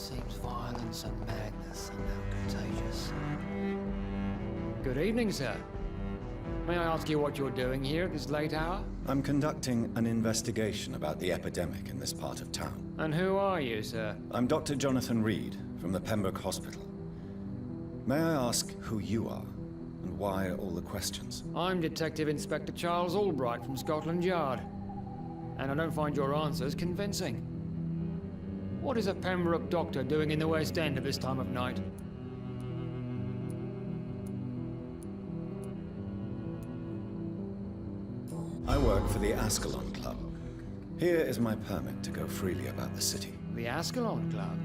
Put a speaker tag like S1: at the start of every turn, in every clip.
S1: Seems violence and madness are now contagious. Good evening, sir. May I ask you what you're doing here at this late hour?
S2: I'm conducting an investigation about the epidemic in this part of town.
S1: And who are you, sir?
S2: I'm Dr. Jonathan Reed from the Pembroke Hospital. May I ask who you are and why all the questions?
S1: I'm Detective Inspector Charles Albright from Scotland Yard. And I don't find your answers convincing. What is a Pembroke doctor doing in the West End at this time of night?
S2: I work for the Ascalon Club. Here is my permit to go freely about the city.
S1: The Ascalon Club?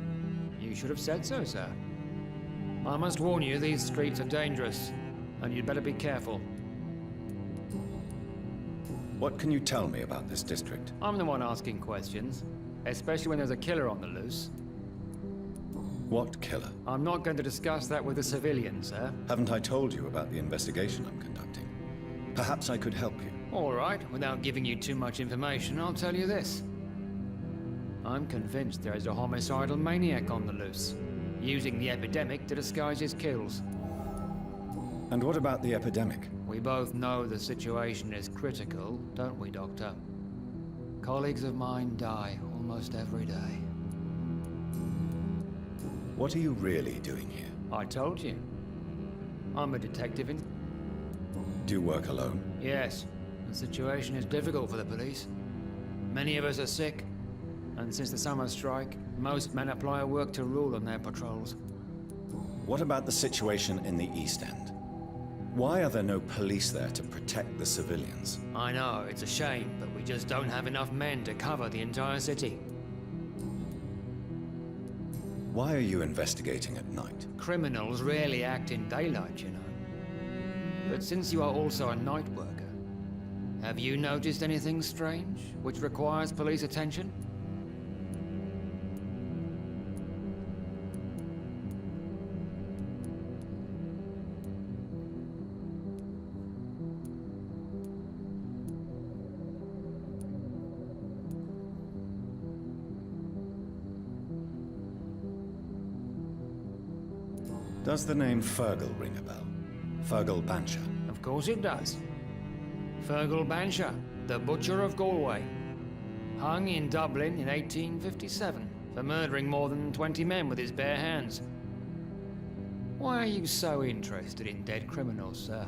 S1: You should have said so, sir. I must warn you, these streets are dangerous, and you'd better be careful.
S2: What can you tell me about this district?
S1: I'm the one asking questions, especially when there's a killer on the loose.
S2: What killer?
S1: I'm not going to discuss that with the civilians, sir.
S2: Haven't I told you about the investigation I'm conducting? Perhaps I could help you.
S1: All right, without giving you too much information, I'll tell you this. I'm convinced there is a homicidal maniac on the loose, using the epidemic to disguise his kills.
S2: And what about the epidemic?
S1: We both know the situation is critical, don't we, Doctor? Colleagues of mine die almost every day.
S2: What are you really doing here?
S1: I told you. I'm a detective in...
S2: Do you work alone?
S1: Yes. The situation is difficult for the police. Many of us are sick, and since the summer strike, most men apply a work to rule on their patrols.
S2: What about the situation in the East End? Why are there no police there to protect the civilians?
S1: I know, it's a shame, but we just don't have enough men to cover the entire city.
S2: Why are you investigating at night?
S1: Criminals rarely act in daylight, you know. But since you are also a night worker, have you noticed anything strange, which requires police attention?
S2: Does the name Fergal ring a bell? Fergal Bancher.
S1: Of course it does. Fergal Bancher, the Butcher of Galway. Hung in Dublin in 1857 for murdering more than 20 men with his bare hands. Why are you so interested in dead criminals, sir?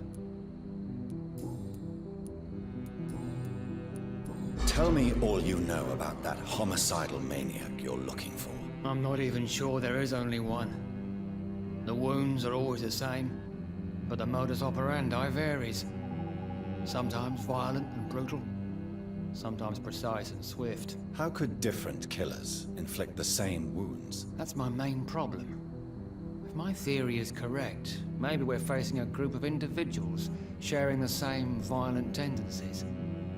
S2: Tell me all you know about that homicidal maniac you're looking for.
S1: I'm not even sure there is only one. The wounds are always the same, but the modus operandi varies. Sometimes violent and brutal, sometimes precise and swift.
S2: How could different killers inflict the same wounds?
S1: That's my main problem. If my theory is correct, maybe we're facing a group of individuals sharing the same violent tendencies.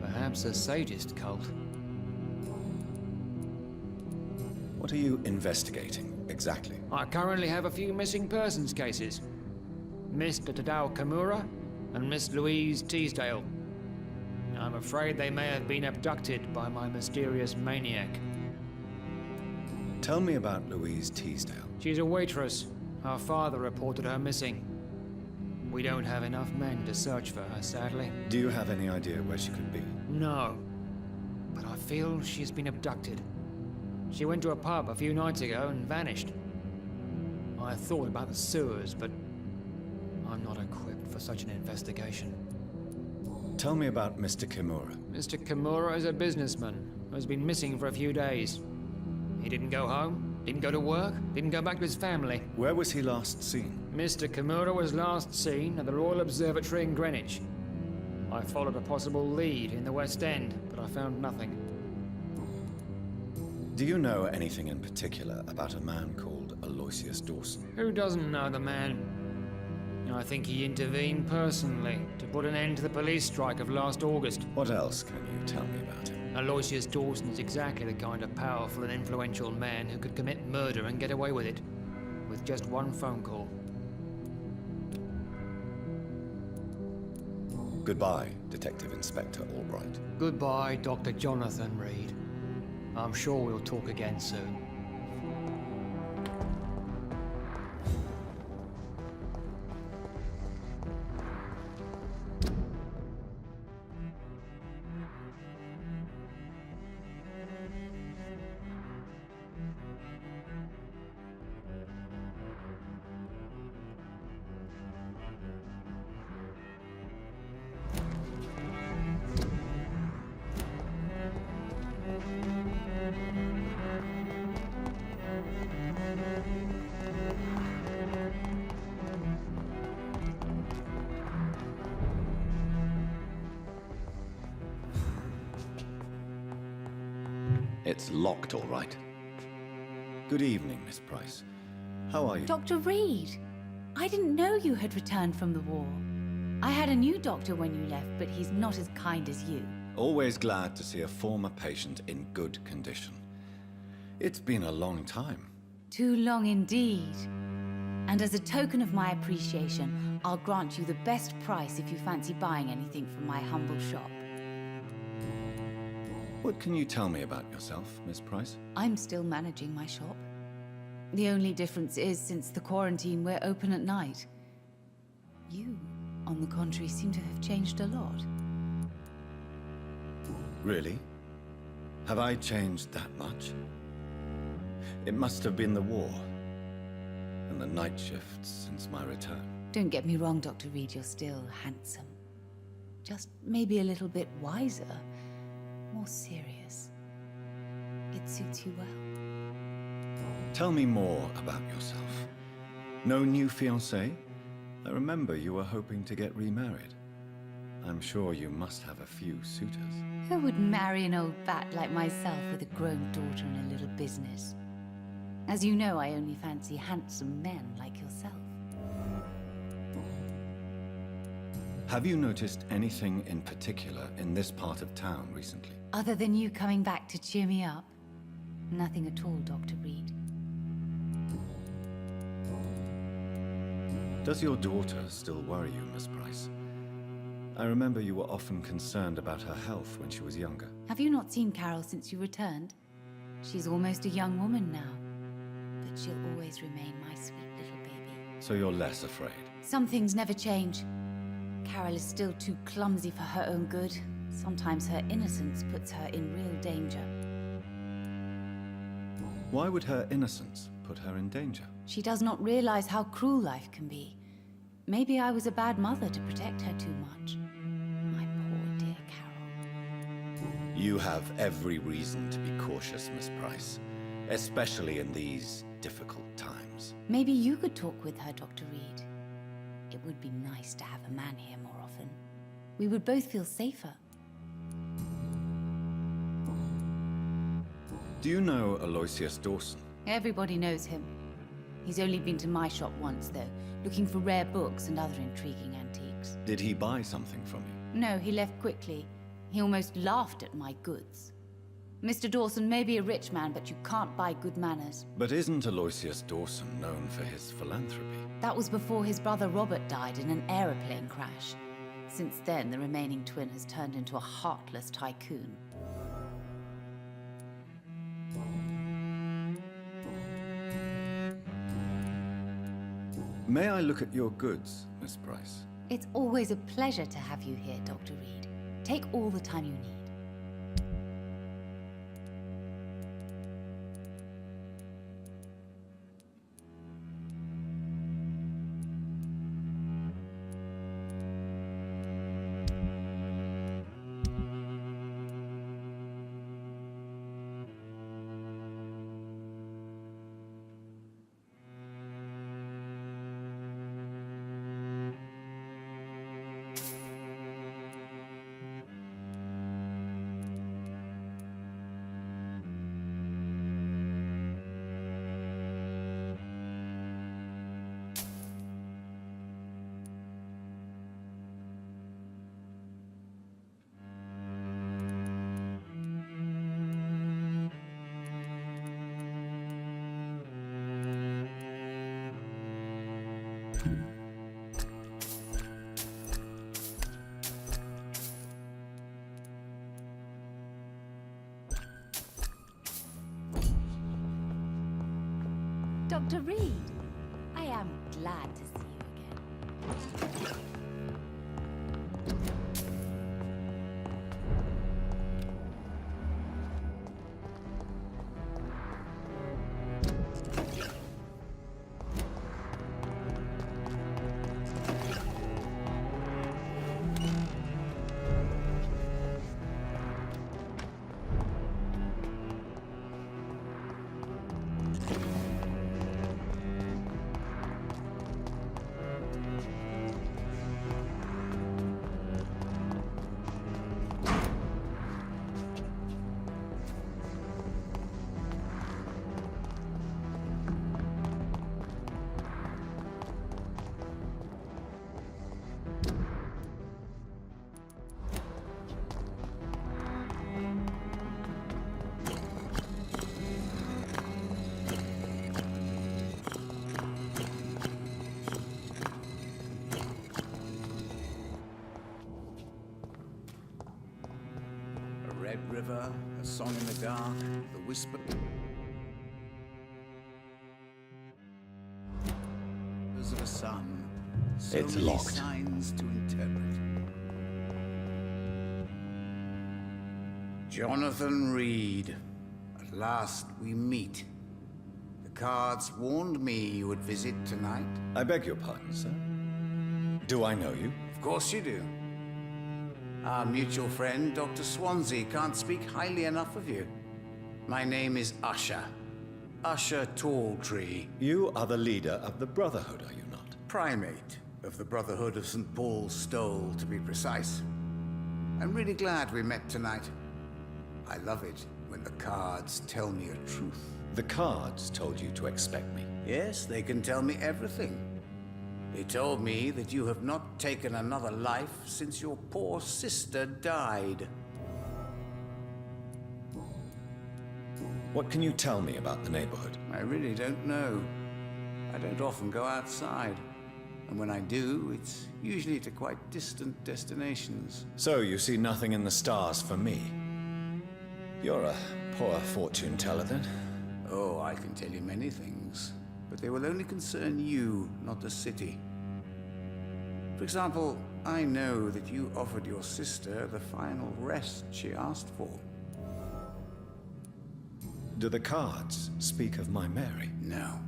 S1: Perhaps a sadist cult.
S2: What are you investigating, exactly?
S1: I currently have a few missing persons cases. Mr. Tadao Kimura and Miss Louise Teasdale. I'm afraid they may have been abducted by my mysterious maniac.
S2: Tell me about Louise Teasdale.
S1: She's a waitress. Her father reported her missing. We don't have enough men to search for her, sadly.
S2: Do you have any idea where she could be?
S1: No, but I feel she's been abducted. She went to a pub a few nights ago and vanished. I thought about the sewers, but I'm not equipped for such an investigation.
S2: Tell me about Mr. Kimura.
S1: Mr. Kimura is a businessman who has been missing for a few days. He didn't go home, didn't go to work, didn't go back to his family.
S2: Where was he last seen?
S1: Mr. Kimura was last seen at the Royal Observatory in Greenwich. I followed a possible lead in the West End, but I found nothing.
S2: Do you know anything in particular about a man called Aloysius Dawson?
S1: Who doesn't know the man? I think he intervened personally to put an end to the police strike of last August.
S2: What else can you tell me about him?
S1: Aloysius Dawson is exactly the kind of powerful and influential man who could commit murder and get away with it, with just one phone call.
S2: Goodbye, Detective Inspector Albright.
S1: Goodbye, Dr. Jonathan Reed. I'm sure we'll talk again soon.
S3: It's locked, all right.
S2: Good evening, Miss Price. How are you?
S4: Dr. Reed, I didn't know you had returned from the war. I had a new doctor when you left, but he's not as kind as you.
S2: Always glad to see a former patient in good condition. It's been a long time.
S4: Too long indeed. And as a token of my appreciation, I'll grant you the best price if you fancy buying anything from my humble shop.
S2: What can you tell me about yourself, Miss Price?
S4: I'm still managing my shop. The only difference is, since the quarantine, we're open at night. You, on the contrary, seem to have changed a lot.
S2: Really? Have I changed that much? It must have been the war and the night shifts since my return.
S4: Don't get me wrong, Dr. Reed, you're still handsome. Just maybe a little bit wiser, more serious. It suits you well.
S2: Tell me more about yourself. No new fiancé? I remember you were hoping to get remarried. I'm sure you must have a few suitors.
S4: Who would marry an old bat like myself with a grown daughter and a little business? As you know, I only fancy handsome men like yourself.
S2: Have you noticed anything in particular in this part of town recently?
S4: Other than you coming back to cheer me up? Nothing at all, Dr. Reed.
S2: Does your daughter still worry you, Miss Price? I remember you were often concerned about her health when she was younger.
S4: Have you not seen Carol since you returned? She's almost a young woman now. But she'll always remain my sweet little baby.
S2: So you're less afraid?
S4: Some things never change. Carol is still too clumsy for her own good. Sometimes her innocence puts her in real danger.
S2: Why would her innocence put her in danger?
S4: She does not realize how cruel life can be. Maybe I was a bad mother to protect her too much. My poor dear Carol.
S2: You have every reason to be cautious, Miss Price. Especially in these difficult times.
S4: Maybe you could talk with her, Dr. Reed. It would be nice to have a man here more often. We would both feel safer.
S2: Do you know Aloysius Dawson?
S4: Everybody knows him. He's only been to my shop once, though, looking for rare books and other intriguing antiques.
S2: Did he buy something from you?
S4: No, he left quickly. He almost laughed at my goods. Mr. Dawson may be a rich man, but you can't buy good manners.
S2: But isn't Aloysius Dawson known for his philanthropy?
S4: That was before his brother Robert died in an aeroplane crash. Since then, the remaining twin has turned into a heartless tycoon.
S2: May I look at your goods, Miss Price?
S4: It's always a pleasure to have you here, Dr. Reed. Take all the time you need. Dr. Reed, I am glad to see you again.
S3: river, a song in the dark, the whisper of a sun. So
S2: It's
S3: many
S2: locked.
S3: signs to interpret. Jonathan Reed. At last we meet. The cards warned me you would visit tonight.
S2: I beg your pardon, sir. Do I know you?
S3: Of course you do. Our mutual friend, Dr. Swansea, can't speak highly enough of you. My name is Usher. Usher Talltree.
S2: You are the leader of the Brotherhood, are you not?
S3: Primate of the Brotherhood of St. Paul's Stole, to be precise. I'm really glad we met tonight. I love it when the cards tell me a truth.
S2: The cards told you to expect me.
S3: Yes, they can tell me everything. They told me that you have not taken another life since your poor sister died.
S2: What can you tell me about the neighborhood?
S3: I really don't know. I don't often go outside. And when I do, it's usually to quite distant destinations.
S2: So you see nothing in the stars for me? You're a poor fortune teller, then?
S3: Oh, I can tell you many things, but they will only concern you, not the city. For example, I know that you offered your sister the final rest she asked for.
S2: Do the cards speak of my Mary?
S3: No.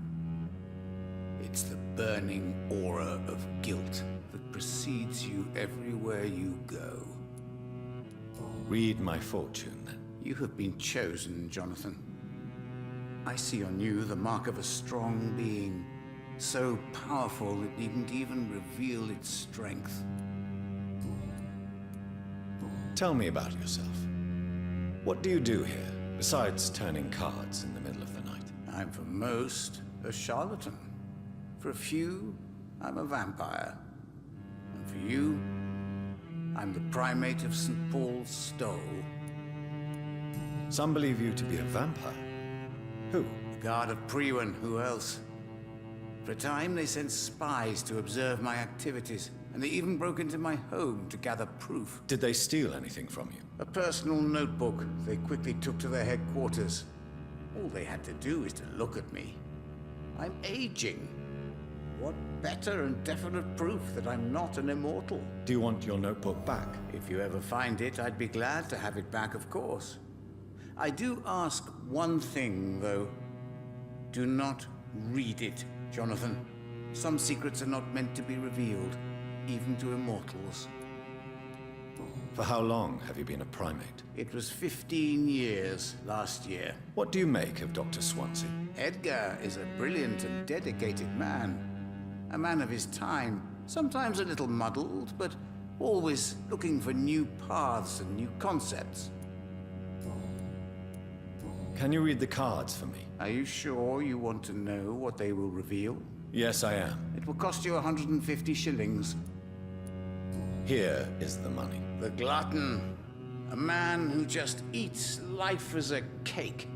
S3: It's the burning aura of guilt that precedes you everywhere you go.
S2: Read my fortune, then.
S3: You have been chosen, Jonathan. I see on you the mark of a strong being, so powerful it needn't even reveal its strength.
S2: Tell me about yourself. What do you do here, besides turning cards in the middle of the night?
S3: I'm for most a charlatan. For a few, I'm a vampire. And for you, I'm the primate of St. Paul's Stole.
S2: Some believe you to be a vampire. Who?
S3: The guard of Priwen, who else? For a time, they sent spies to observe my activities, and they even broke into my home to gather proof.
S2: Did they steal anything from you?
S3: A personal notebook they quickly took to their headquarters. All they had to do is to look at me. I'm aging. What better and definite proof that I'm not an immortal?
S2: Do you want your notebook back?
S3: If you ever find it, I'd be glad to have it back, of course. I do ask one thing, though. Do not read it, Jonathan. Some secrets are not meant to be revealed, even to immortals.
S2: For how long have you been a primate?
S3: It was 15 years last year.
S2: What do you make of Dr. Swansea?
S3: Edgar is a brilliant and dedicated man. A man of his time, sometimes a little muddled, but always looking for new paths and new concepts.
S2: Can you read the cards for me?
S3: Are you sure you want to know what they will reveal?
S2: Yes, I am.
S3: It will cost you 150 shillings.
S2: Here is the money.
S3: The glutton. A man who just eats life as a cake.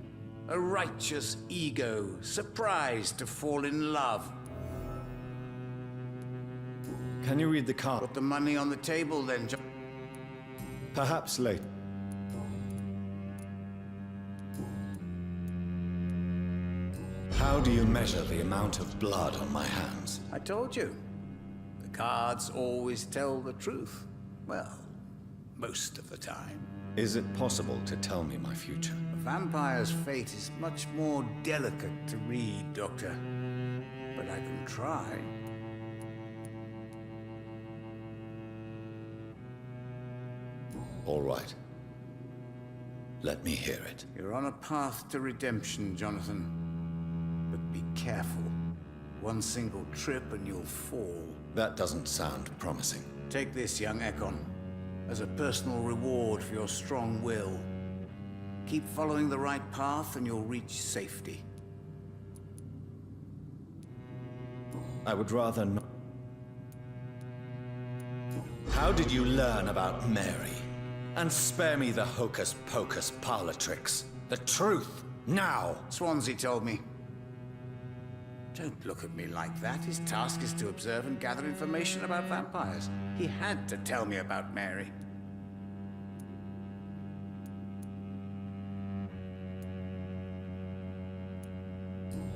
S3: A righteous ego, surprised to fall in love.
S2: Can you read the card?
S3: Put the money on the table then,
S2: Perhaps later. How do you measure the amount of blood on my hands?
S3: I told you. The cards always tell the truth. Well, most of the time.
S2: Is it possible to tell me my future?
S3: A vampire's fate is much more delicate to read, Doctor. But I can try.
S2: All right. Let me hear it.
S3: You're on a path to redemption, Jonathan. But be careful. One single trip and you'll fall.
S2: That doesn't sound promising.
S3: Take this, young Ekon, as a personal reward for your strong will. Keep following the right path and you'll reach safety.
S2: I would rather not. How did you learn about Mary? And spare me the hocus-pocus parlor tricks. The truth, now!
S3: Swansea told me. Don't look at me like that. His task is to observe and gather information about vampires. He had to tell me about Mary.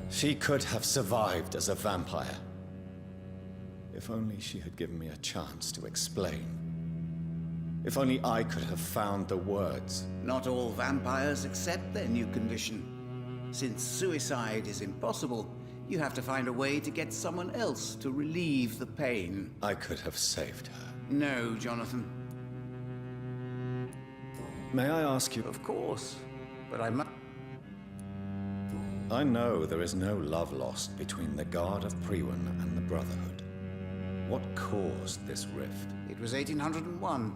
S2: She could have survived as a vampire. If only she had given me a chance to explain. If only I could have found the words.
S3: Not all vampires accept their new condition. Since suicide is impossible, you have to find a way to get someone else to relieve the pain.
S2: I could have saved her.
S3: No, Jonathan.
S2: May I ask you?
S3: Of course, but I must...
S2: I know there is no love lost between the Guard of Priwen and the Brotherhood. What caused this rift?
S3: It was 1801.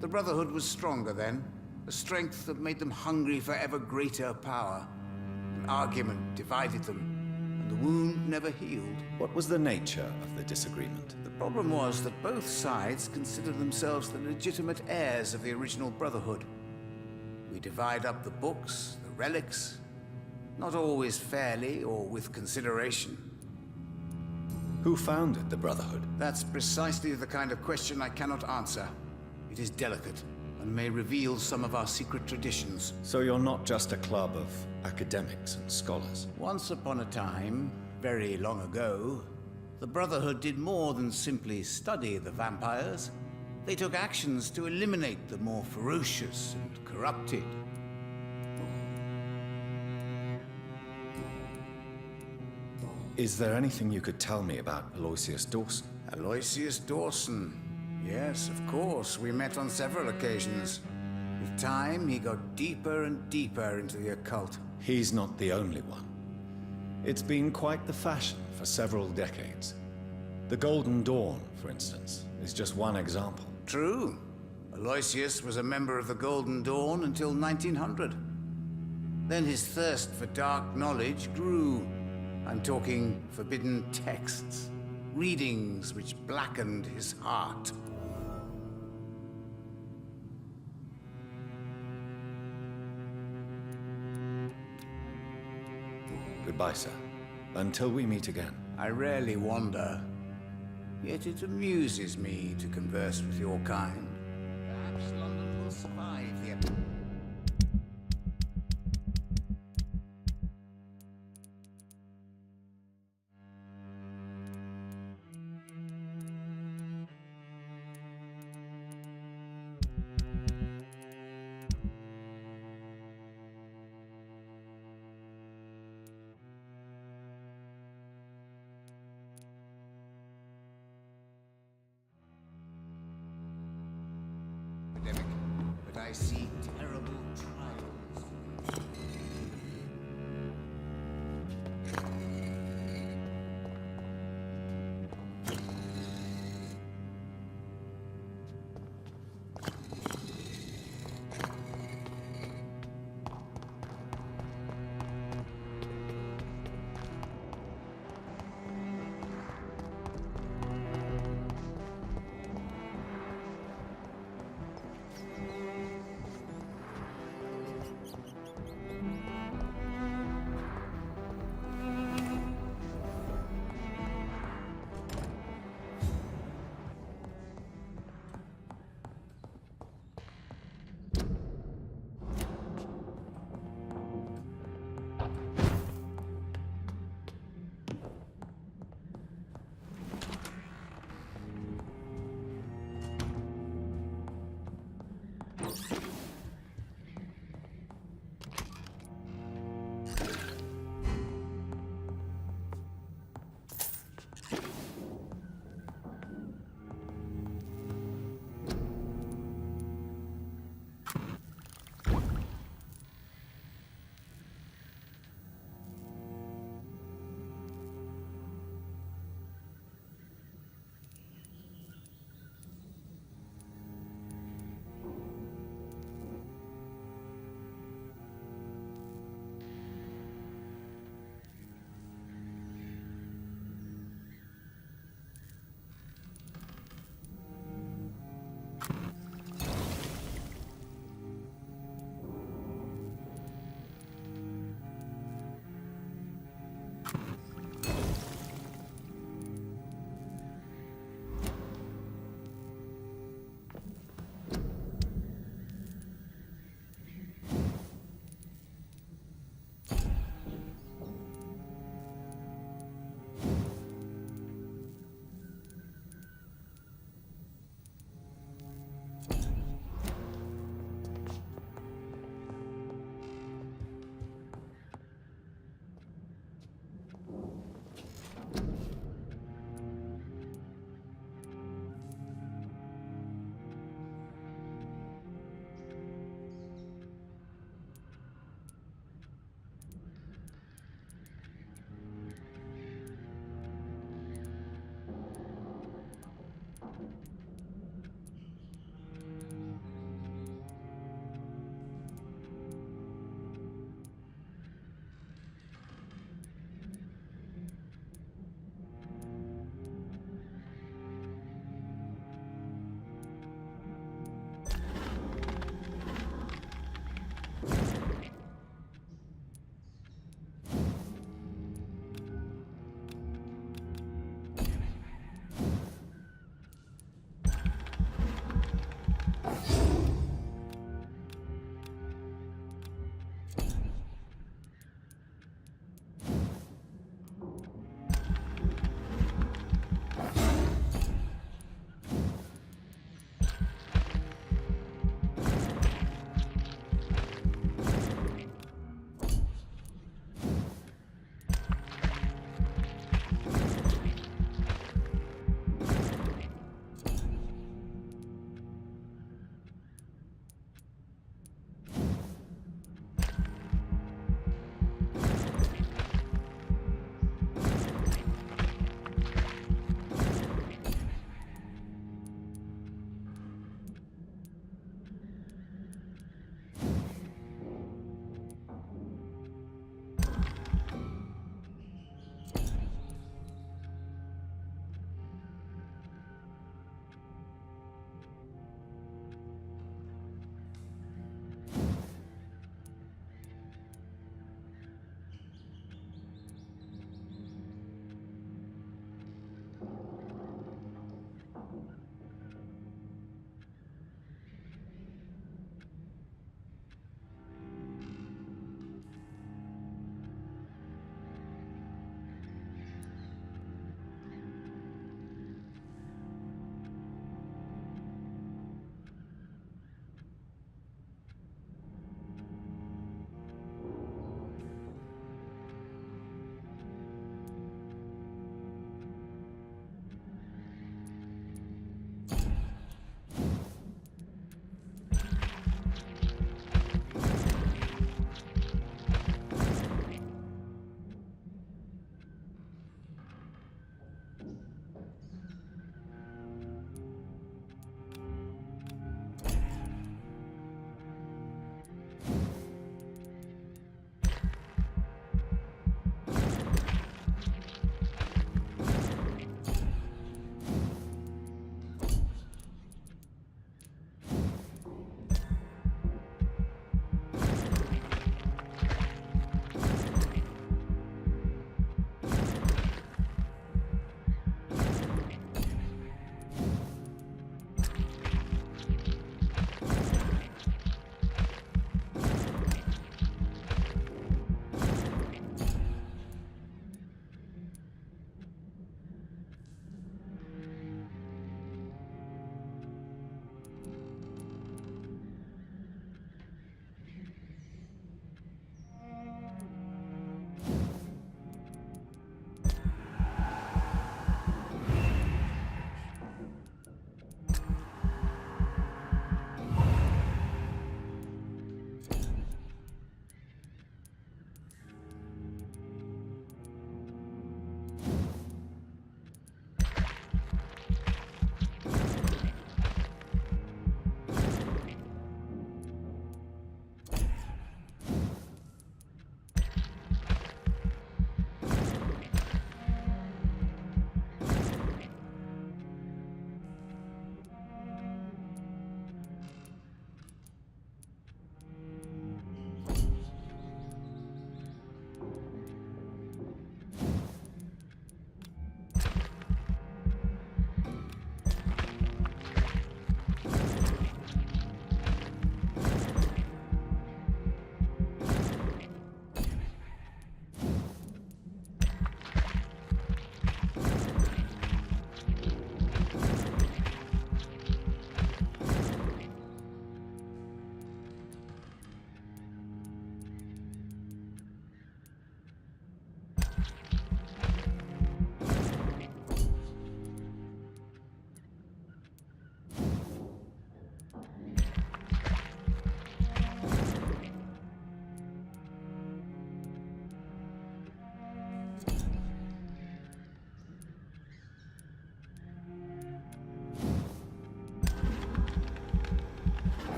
S3: The Brotherhood was stronger then, a strength that made them hungry for ever greater power. An argument divided them, and the wound never healed.
S2: What was the nature of the disagreement?
S3: The problem was that both sides considered themselves the legitimate heirs of the original Brotherhood. We divide up the books, the relics, not always fairly or with consideration.
S2: Who founded the Brotherhood?
S3: That's precisely the kind of question I cannot answer. It is delicate, and may reveal some of our secret traditions.
S2: So you're not just a club of academics and scholars?
S3: Once upon a time, very long ago, the Brotherhood did more than simply study the vampires. They took actions to eliminate the more ferocious and corrupted.
S2: Is there anything you could tell me about Aloysius Dawson?
S3: Aloysius Dawson. Yes, of course. We met on several occasions. With time, he got deeper and deeper into the occult.
S2: He's not the only one. It's been quite the fashion for several decades. The Golden Dawn, for instance, is just one example.
S3: True. Aloysius was a member of the Golden Dawn until 1900. Then his thirst for dark knowledge grew. I'm talking forbidden texts, readings which blackened his heart.
S2: Goodbye, sir. Until we meet again.
S3: I rarely wander, yet it amuses me to converse with your kind. Perhaps London will survive the epidemic. But I see terrible trials.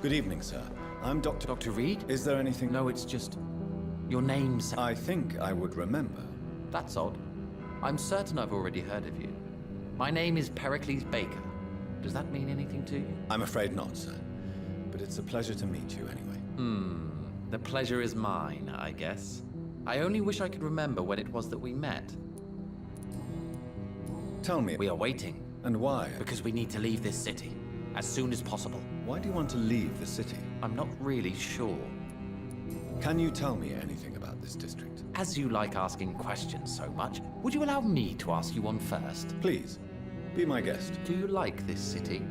S2: Good evening, sir. I'm Dr.
S5: Dr. Reed?
S2: Is there anything...
S5: No, it's just... Your name's...
S2: I think I would remember.
S5: That's odd. I'm certain I've already heard of you. My name is Pericles Baker. Does that mean anything to you?
S2: I'm afraid not, sir. But it's a pleasure to meet you anyway.
S5: The pleasure is mine, I guess. I only wish I could remember when it was that we met.
S2: Tell me...
S5: We are waiting.
S2: And why?
S5: Because we need to leave this city. As soon as possible.
S2: Why do you want to leave the city?
S5: I'm not really sure.
S2: Can you tell me anything about this district?
S5: As you like asking questions so much, would you allow me to ask you one first?
S2: Please, be my guest.
S5: Do you like this city?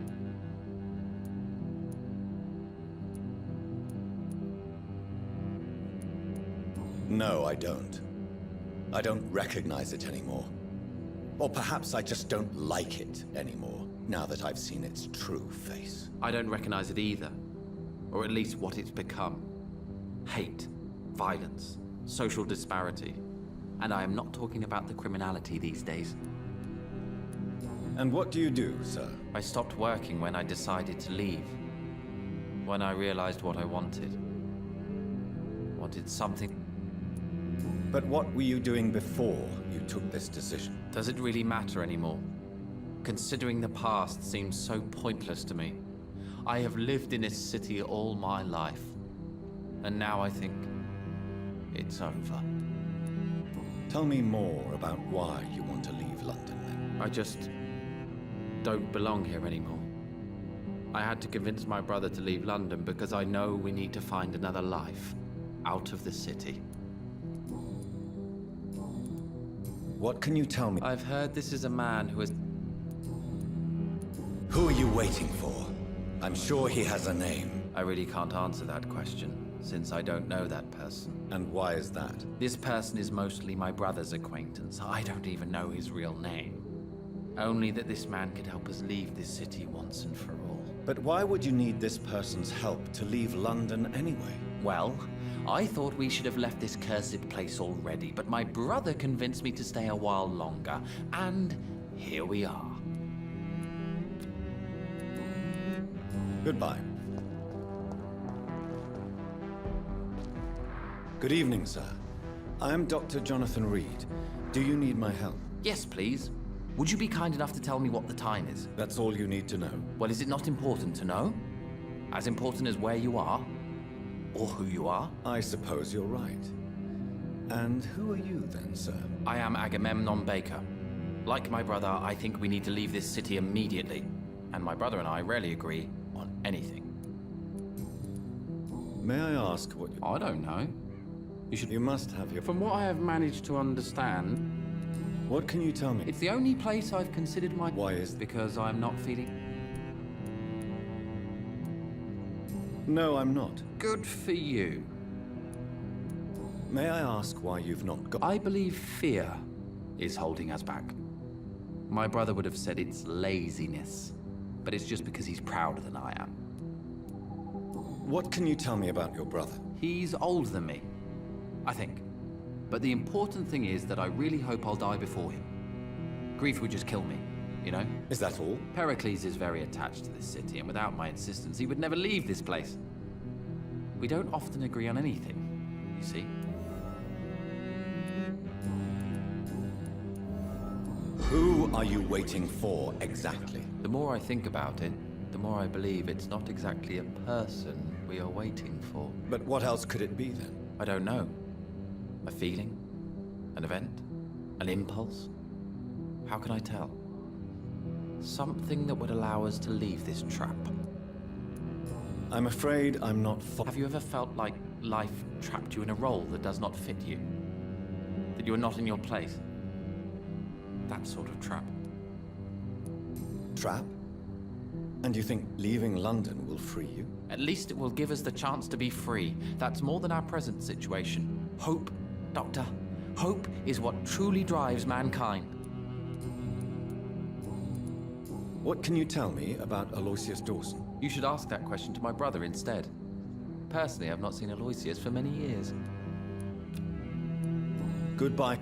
S2: No, I don't. I don't recognize it anymore. Or perhaps I just don't like it anymore, now that I've seen its true face.
S5: I don't recognize it either. Or at least what it's become. Hate, violence, social disparity. And I am not talking about the criminality these days.
S2: And what do you do, sir?
S5: I stopped working when I decided to leave. When I realized what I wanted. Wanted something.
S2: But what were you doing before you took this decision?
S5: Does it really matter anymore? Considering the past seems so pointless to me. I have lived in this city all my life. And now I think it's over.
S2: Tell me more about why you want to leave London, then.
S5: I just don't belong here anymore. I had to convince my brother to leave London because I know we need to find another life out of the city.
S2: What can you tell me?
S5: I've heard this is a man who has...
S2: Who are you waiting for? I'm sure he has a name.
S5: I really can't answer that question, since I don't know that person.
S2: And why is that?
S5: This person is mostly my brother's acquaintance. I don't even know his real name. Only that this man could help us leave this city once and for all.
S2: But why would you need this person's help to leave London anyway?
S5: Well, I thought we should have left this cursed place already, but my brother convinced me to stay a while longer, and here we are.
S2: Goodbye. Good evening, sir. I am Dr. Jonathan Reed. Do you need my help?
S5: Yes, please. Would you be kind enough to tell me what the time is?
S2: That's all you need to know.
S5: Well, is it not important to know? As important as where you are? Or who you are?
S2: I suppose you're right. And who are you then, sir?
S5: I am Agamemnon Baker. Like my brother, I think we need to leave this city immediately. And my brother and I rarely agree on anything.
S2: May I ask what...
S5: I don't know.
S2: You must have your...
S5: From what I have managed to understand,
S2: What can you tell me?
S5: it's the only place I've considered my...
S2: Why is...
S5: Because I'm not feeling...
S2: No, I'm not.
S5: Good for you.
S2: May I ask why you've not got...
S5: I believe fear is holding us back. My brother would have said it's laziness, but it's just because he's prouder than I am.
S2: What can you tell me about your brother?
S5: He's older than me, I think. But the important thing is that I really hope I'll die before him. Grief would just kill me, you know?
S2: Is that all?
S5: Pericles is very attached to this city, and without my insistence, he would never leave this place. We don't often agree on anything, you see?
S2: Who are you waiting for, exactly?
S5: The more I think about it, the more I believe it's not exactly a person we are waiting for.
S2: But what else could it be, then?
S5: I don't know. A feeling? An event? An impulse? How can I tell? Something that would allow us to leave this trap.
S2: I'm afraid I'm not...
S5: Have you ever felt like life trapped you in a role that does not fit you? That you are not in your place? That sort of trap.
S2: Trap? And you think leaving London will free you?
S5: At least it will give us the chance to be free. That's more than our present situation. Hope, Doctor. Hope is what truly drives mankind.
S2: What can you tell me about Aloysius Dawson?
S5: You should ask that question to my brother instead. Personally, I've not seen Aloysius for many years.
S2: Goodbye.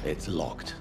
S6: It's locked.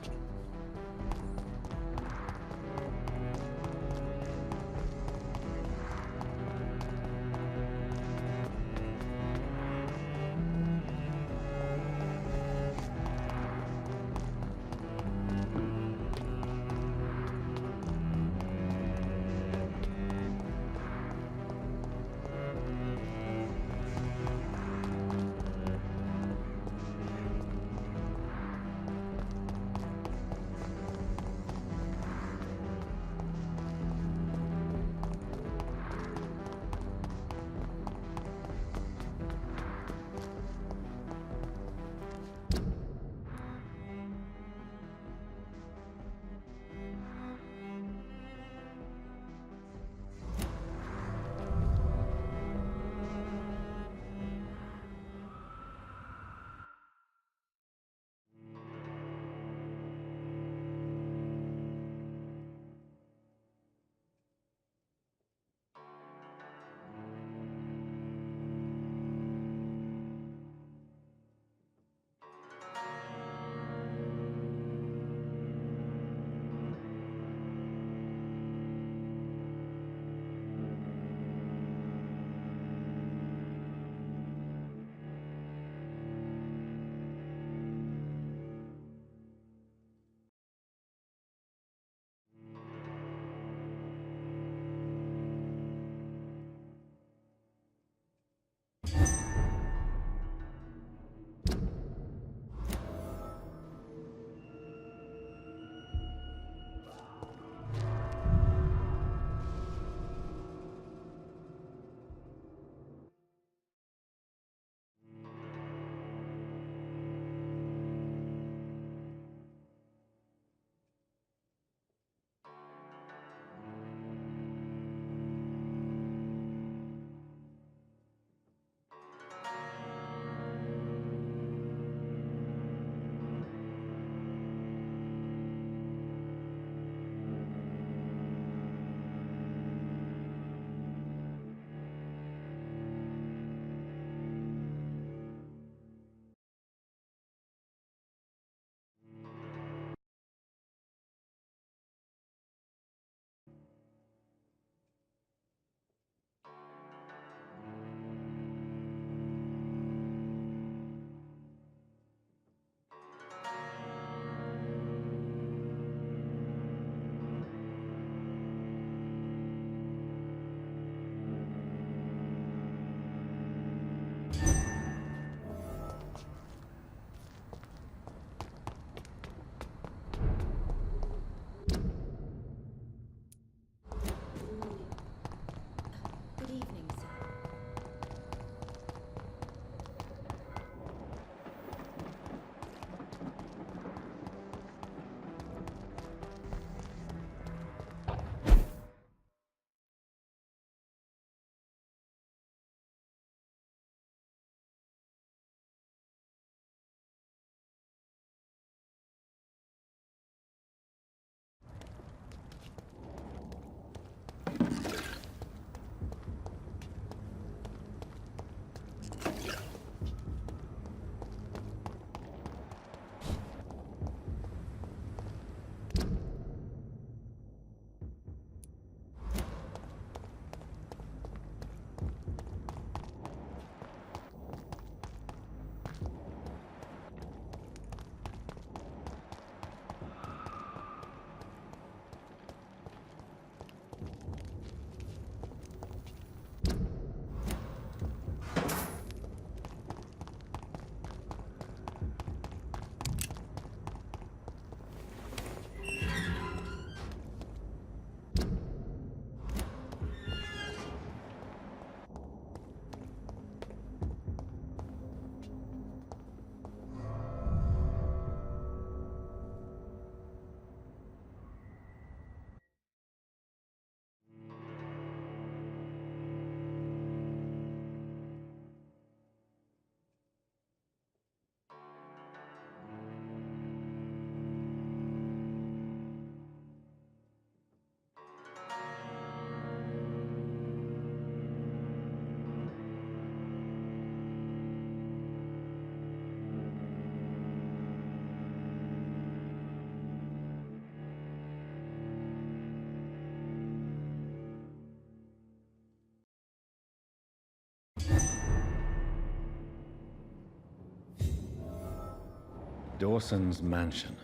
S2: Dawson's mansion.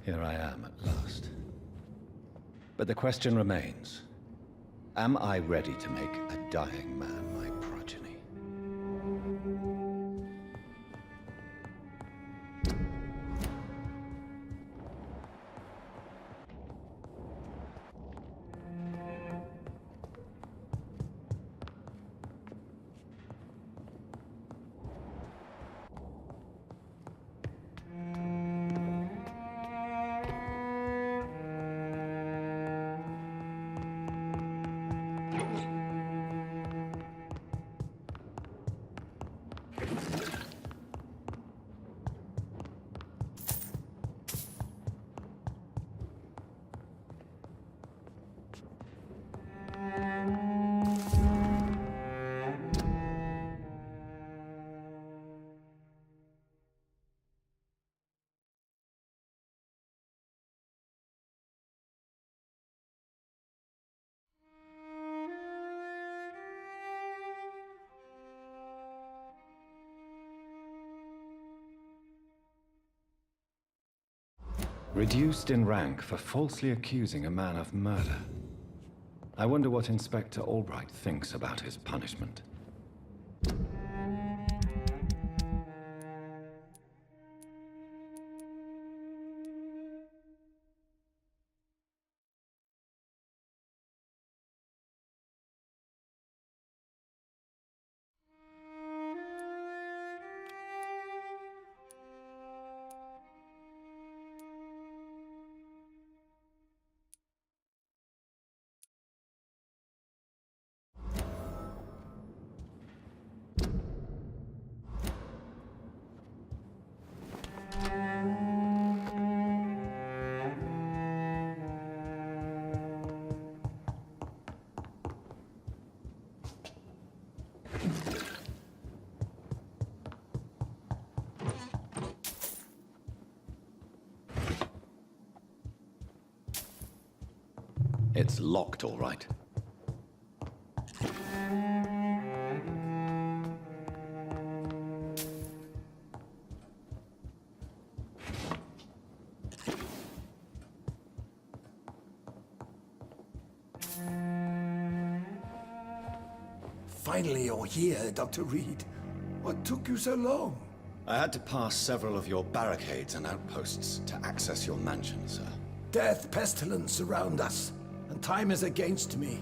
S2: Here I am at last. But the question remains, am I ready to make a dying man my progeny? Reduced in rank for falsely accusing a man of murder. I wonder what Inspector Albright thinks about his punishment. It's locked, all right.
S6: Finally, you're here, Dr. Reed. What took you so long?
S2: I had to pass several of your barricades and outposts to access your mansion, sir.
S6: Death, pestilence surround us, and time is against me.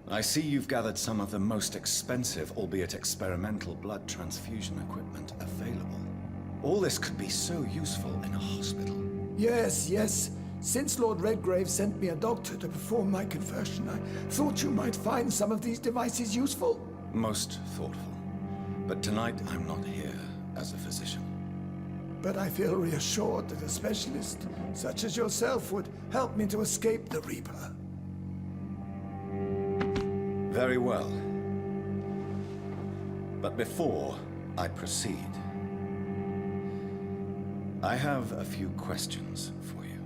S2: I see you've gathered some of the most expensive, albeit experimental, blood transfusion equipment available. All this could be so useful in a hospital.
S6: Yes, yes. Since Lord Redgrave sent me a doctor to perform my conversion, I thought you might find some of these devices useful.
S2: Most thoughtful. But tonight I'm not here as a physician.
S6: But I feel reassured that a specialist such as yourself would help me to escape the Reaper.
S2: Very well. But before I proceed, I have a few questions for you.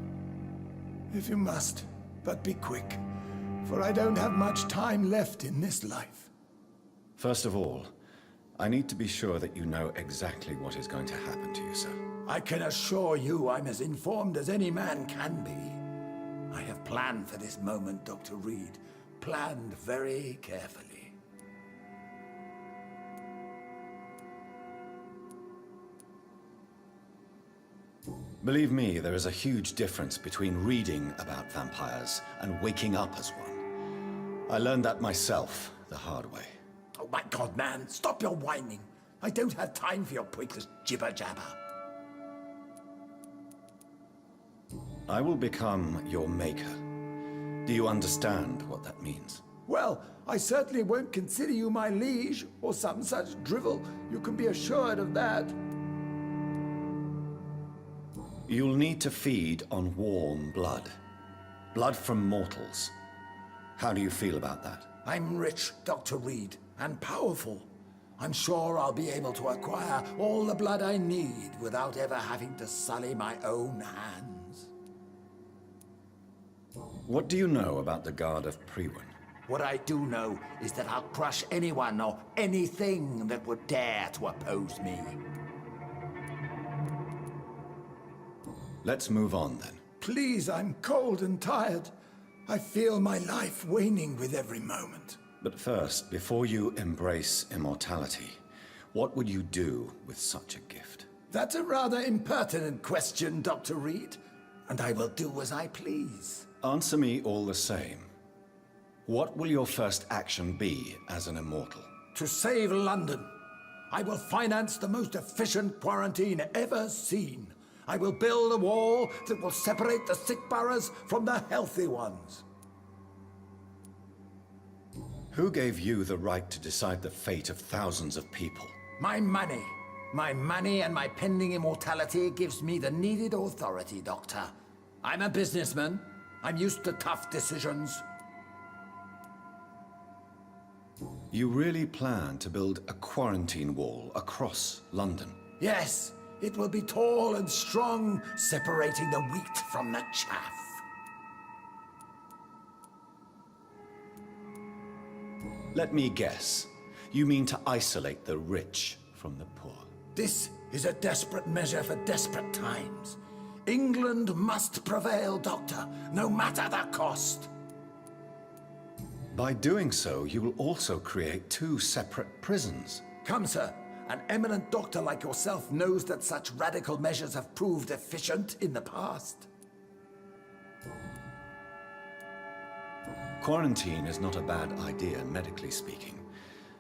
S6: If you must, but be quick, for I don't have much time left in this life.
S2: First of all, I need to be sure that you know exactly what is going to happen to you, sir.
S6: I can assure you I'm as informed as any man can be. I have planned for this moment, Dr. Reed. Planned very carefully.
S2: Believe me, there is a huge difference between reading about vampires and waking up as one. I learned that myself the hard way.
S6: Oh my God, man, stop your whining. I don't have time for your pointless jibber-jabber.
S2: I will become your maker. Do you understand what that means?
S6: Well, I certainly won't consider you my liege, or some such drivel. You can be assured of that.
S2: You'll need to feed on warm blood. Blood from mortals. How do you feel about that?
S6: I'm rich, Dr. Reed, and powerful. I'm sure I'll be able to acquire all the blood I need without ever having to sully my own hands.
S2: What do you know about the Guard of Priwen?
S6: What I do know is that I'll crush anyone or anything that would dare to oppose me.
S2: Let's move on then.
S6: Please, I'm cold and tired. I feel my life waning with every moment.
S2: But first, before you embrace immortality, what would you do with such a gift?
S6: That's a rather impertinent question, Dr. Reed, and I will do as I please.
S2: Answer me all the same. What will your first action be as an immortal?
S6: To save London, I will finance the most efficient quarantine ever seen. I will build a wall that will separate the sick boroughs from the healthy ones.
S2: Who gave you the right to decide the fate of thousands of people?
S6: My money. My money and my pending immortality gives me the needed authority, Doctor. I'm a businessman. I'm used to tough decisions.
S2: You really plan to build a quarantine wall across London?
S6: Yes, it will be tall and strong, separating the wheat from the chaff.
S2: Let me guess. You mean to isolate the rich from the poor?
S6: This is a desperate measure for desperate times. England must prevail, Doctor, no matter the cost.
S2: By doing so, you will also create two separate prisons.
S6: Come, sir. An eminent doctor like yourself knows that such radical measures have proved efficient in the past.
S2: Quarantine is not a bad idea, medically speaking.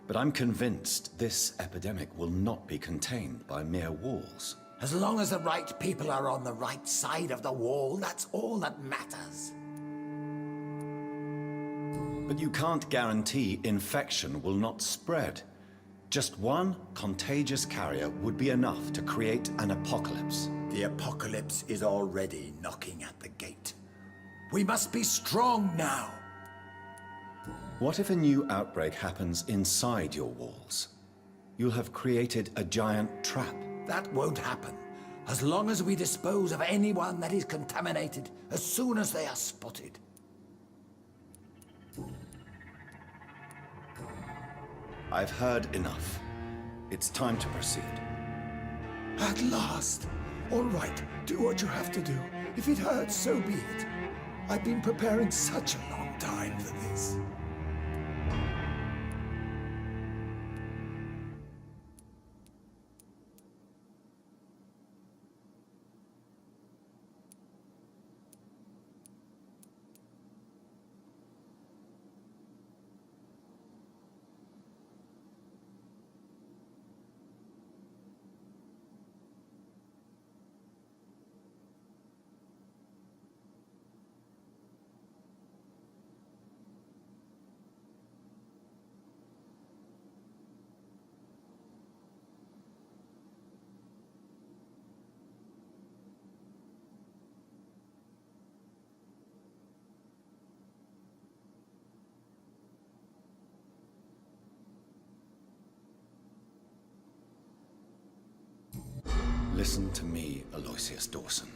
S2: But I'm convinced this epidemic will not be contained by mere walls.
S6: As long as the right people are on the right side of the wall, that's all that matters.
S2: But you can't guarantee infection will not spread. Just one contagious carrier would be enough to create an apocalypse.
S6: The apocalypse is already knocking at the gate. We must be strong now.
S2: What if a new outbreak happens inside your walls? You'll have created a giant trap.
S6: That won't happen. As long as we dispose of anyone that is contaminated as soon as they are spotted.
S2: I've heard enough. It's time to proceed.
S6: At last. All right, do what you have to do. If it hurts, so be it. I've been preparing such a long time for this.
S2: Listen to me, Aloysius Dawson.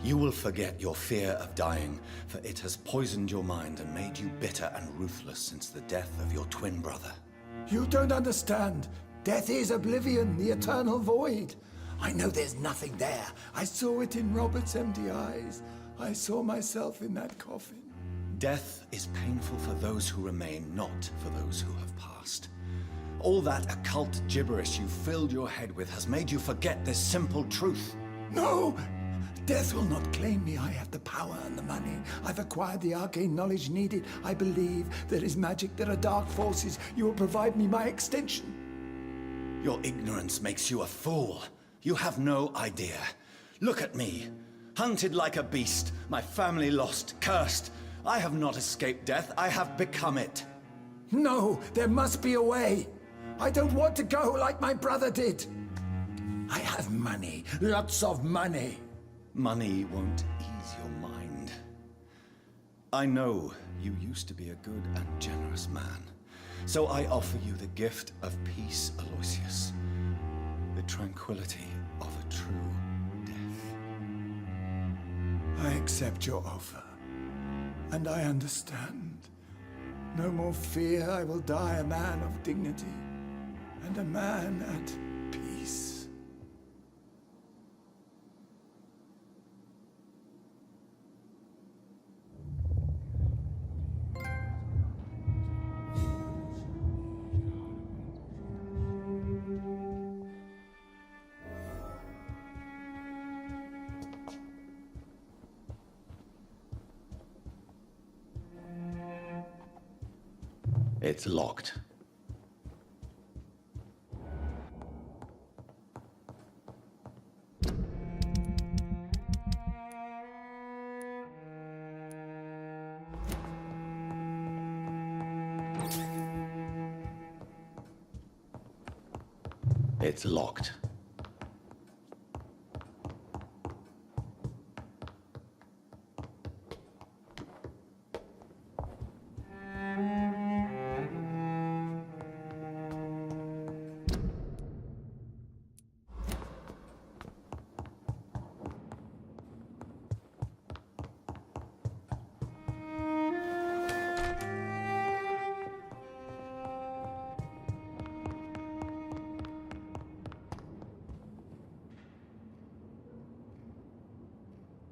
S2: You will forget your fear of dying, for it has poisoned your mind and made you bitter and ruthless since the death of your twin brother.
S6: You don't understand. Death is oblivion, the eternal void. I know there's nothing there. I saw it in Robert's empty eyes. I saw myself in that coffin.
S2: Death is painful for those who remain, not for those who have passed. All that occult gibberish you filled your head with has made you forget this simple truth.
S6: No! Death will not claim me. I have the power and the money. I've acquired the arcane knowledge needed. I believe there is magic, there are dark forces. You will provide me my extension.
S2: Your ignorance makes you a fool. You have no idea. Look at me. Hunted like a beast, my family lost, cursed. I have not escaped death, I have become it.
S6: No, there must be a way. I don't want to go like my brother did. I have money, lots of money.
S2: Money won't ease your mind. I know you used to be a good and generous man, so I offer you the gift of peace, Aloysius. The tranquility of a true death.
S6: I accept your offer, and I understand. No more fear. I will die a man of dignity and a man at peace.
S2: It's locked. It's locked.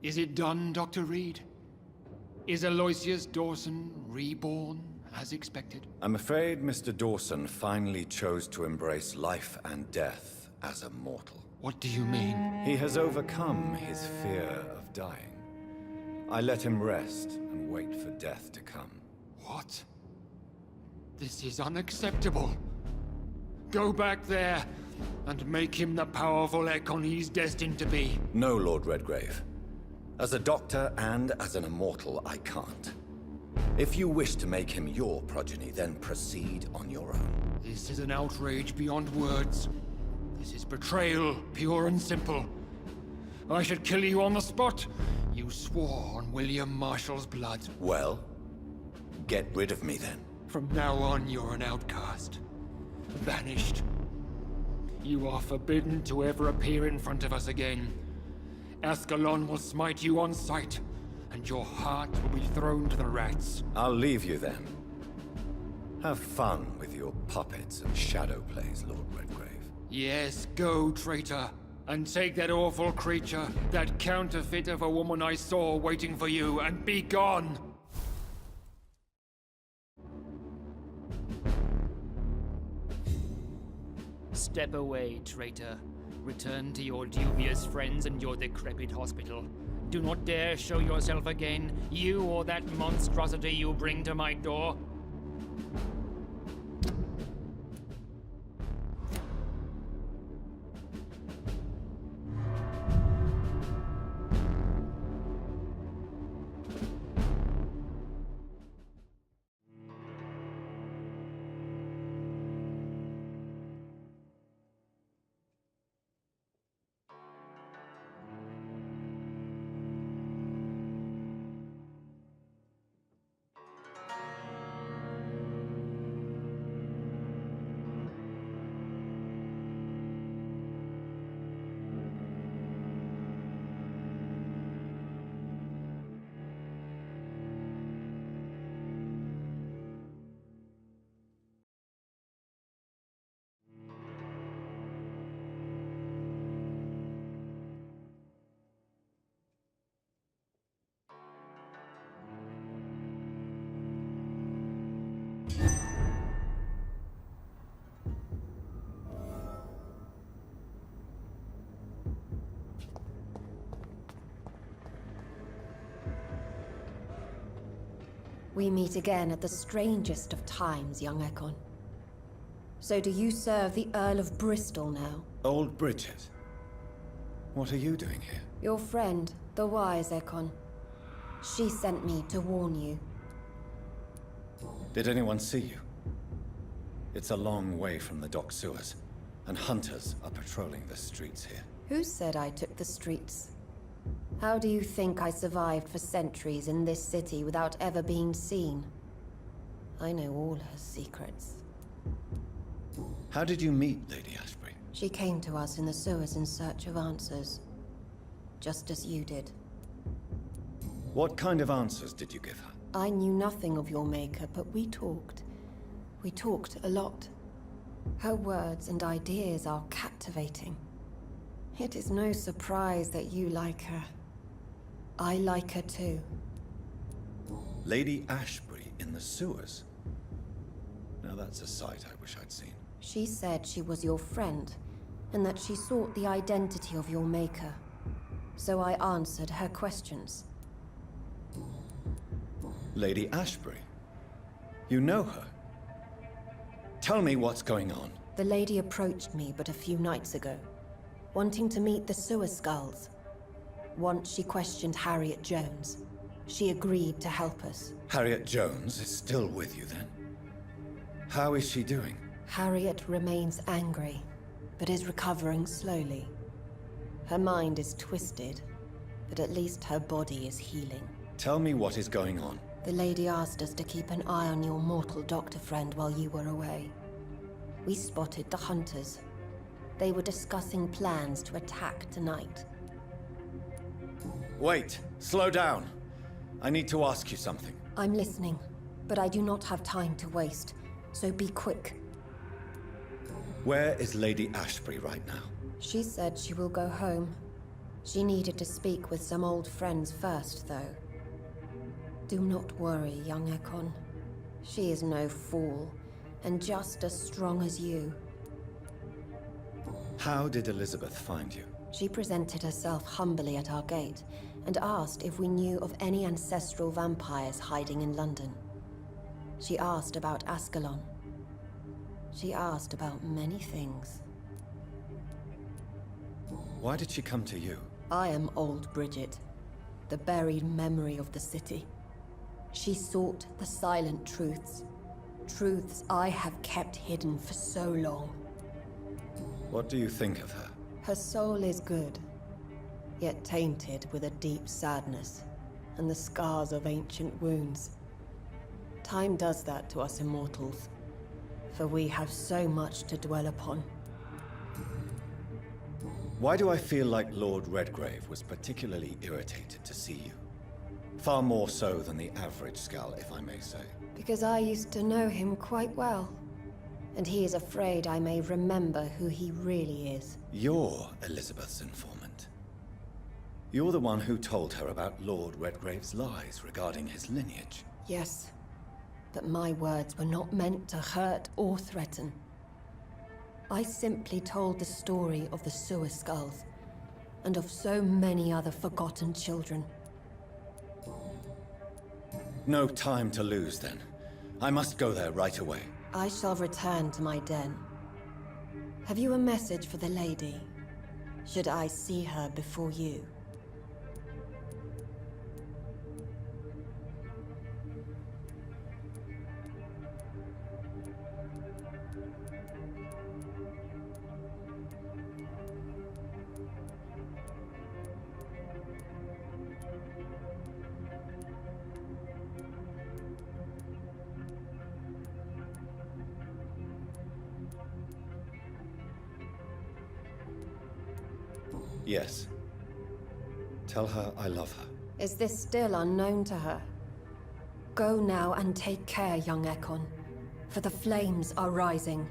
S1: Is it done, Dr. Reed? Is Aloysius Dawson reborn, as expected?
S2: I'm afraid Mr. Dawson finally chose to embrace life and death as a mortal.
S1: What do you mean?
S2: He has overcome his fear of dying. I let him rest and wait for death to come.
S1: What? This is unacceptable. Go back there and make him the powerful Ekon he's destined to be.
S2: No, Lord Redgrave. As a doctor and as an immortal, I can't. If you wish to make him your progeny, then proceed on your own.
S1: This is an outrage beyond words. This is betrayal, pure and simple. I should kill you on the spot. You swore on William Marshall's blood.
S2: Well, get rid of me then.
S1: From now on, you're an outcast. Vanished. You are forbidden to ever appear in front of us again. Ascalon will smite you on sight, and your heart will be thrown to the rats.
S2: I'll leave you then. Have fun with your puppets and shadow plays, Lord Redgrave.
S1: Yes, go, traitor. And take that awful creature, that counterfeit of a woman I saw waiting for you, and be gone! Step away, traitor. Return to your dubious friends and your decrepit hospital. Do not dare show yourself again, you or that monstrosity you bring to my door.
S7: We meet again at the strangest of times, young Ekon. So do you serve the Earl of Bristol now?
S2: Old Bridget. What are you doing here?
S7: Your friend, the wise Ekon. She sent me to warn you.
S2: Did anyone see you? It's a long way from the dock sewers, and hunters are patrolling the streets here.
S7: Who said I took the streets? How do you think I survived for centuries in this city without ever being seen? I know all her secrets.
S2: How did you meet Lady Ashbury?
S7: She came to us in the sewers in search of answers. Just as you did.
S2: What kind of answers did you give her?
S7: I knew nothing of your maker, but we talked. We talked a lot. Her words and ideas are captivating. It is no surprise that you like her. I like her too.
S2: Lady Ashbury in the sewers? Now that's a sight I wish I'd seen.
S7: She said she was your friend, and that she sought the identity of your maker. So I answered her questions.
S2: Lady Ashbury? You know her? Tell me what's going on.
S7: The lady approached me but a few nights ago, wanting to meet the sewer skulls. Once she questioned Harriet Jones. She agreed to help us.
S2: Harriet Jones is still with you then? How is she doing?
S7: Harriet remains angry, but is recovering slowly. Her mind is twisted, but at least her body is healing.
S2: Tell me what is going on.
S7: The lady asked us to keep an eye on your mortal doctor friend while you were away. We spotted the hunters. They were discussing plans to attack tonight.
S2: Wait, slow down. I need to ask you something.
S7: I'm listening, but I do not have time to waste, so be quick.
S2: Where is Lady Ashbury right now?
S7: She said she will go home. She needed to speak with some old friends first, though. Do not worry, young Ekon. She is no fool, and just as strong as you.
S2: How did Elizabeth find you?
S7: She presented herself humbly at our gate, and asked if we knew of any ancestral vampires hiding in London. She asked about Ascalon. She asked about many things.
S2: Why did she come to you?
S7: I am old Bridget, the buried memory of the city. She sought the silent truths. Truths I have kept hidden for so long.
S2: What do you think of her?
S7: Her soul is good, yet tainted with a deep sadness and the scars of ancient wounds. Time does that to us immortals, for we have so much to dwell upon.
S2: Why do I feel like Lord Redgrave was particularly irritated to see you? Far more so than the average Skull, if I may say.
S7: Because I used to know him quite well, and he is afraid I may remember who he really is.
S2: You're Elizabeth's informant. You're the one who told her about Lord Redgrave's lies regarding his lineage.
S7: Yes, but my words were not meant to hurt or threaten. I simply told the story of the sewer skulls, and of so many other forgotten children.
S2: No time to lose, then. I must go there right away.
S7: I shall return to my den. Have you a message for the lady? Should I see her before you?
S2: Yes. Tell her I love her.
S7: Is this still unknown to her? Go now and take care, young Ekon, for the flames are rising.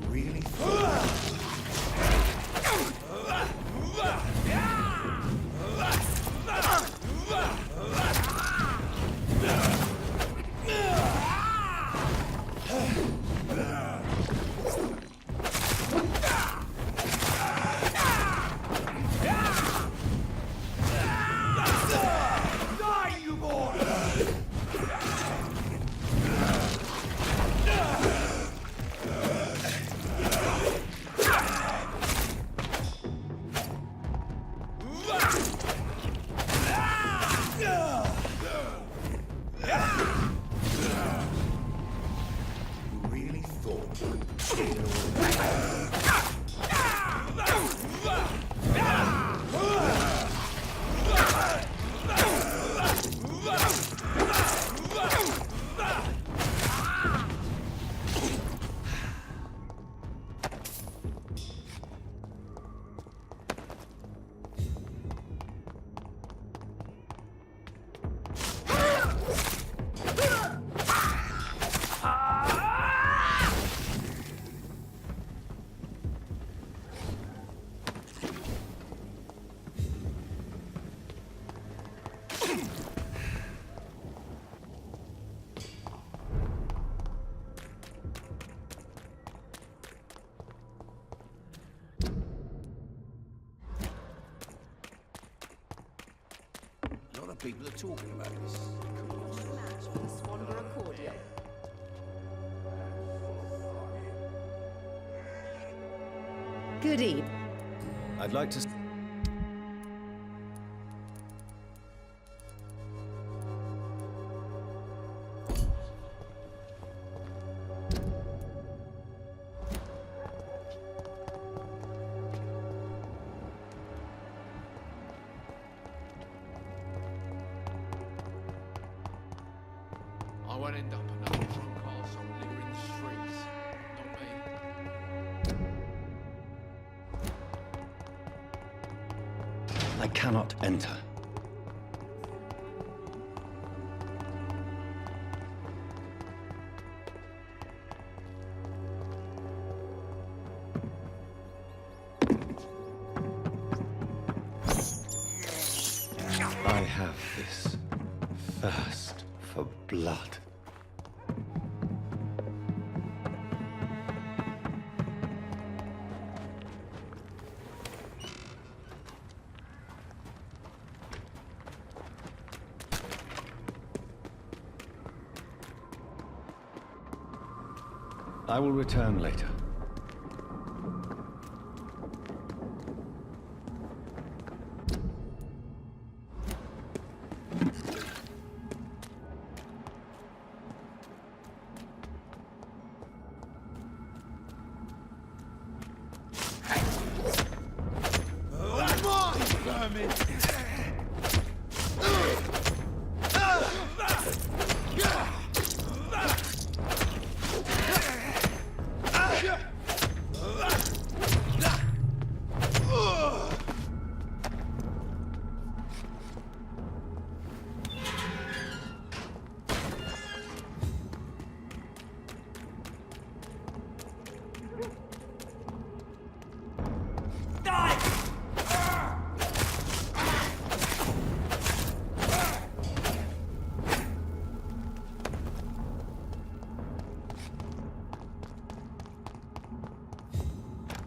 S6: Really? Really thought you could get away.
S3: A lot of people are talking about this.
S4: Good evening.
S2: I'd like to...
S8: I won't end up another drunk arsehole littering the streets. Not me.
S2: I cannot enter. I have this thirst for blood. I will return later.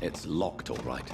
S2: It's locked, all right.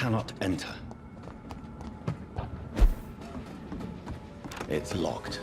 S2: cannot enter. It's locked.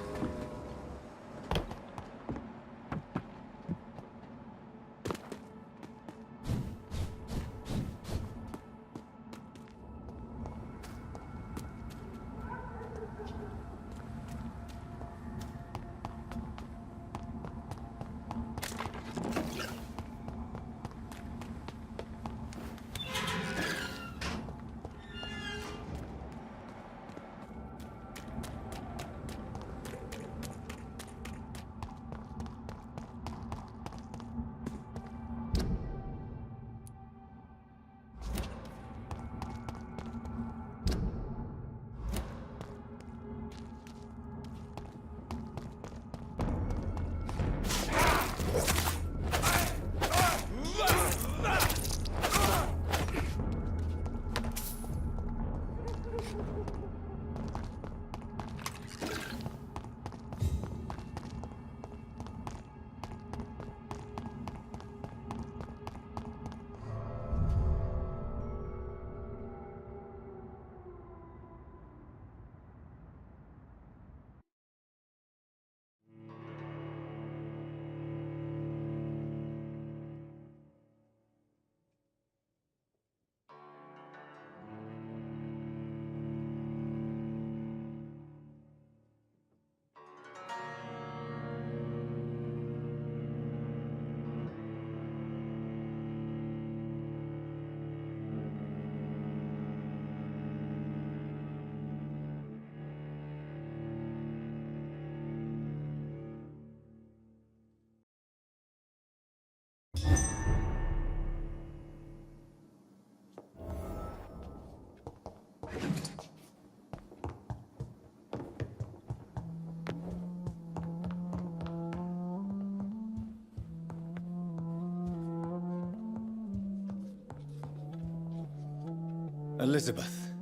S2: Elizabeth,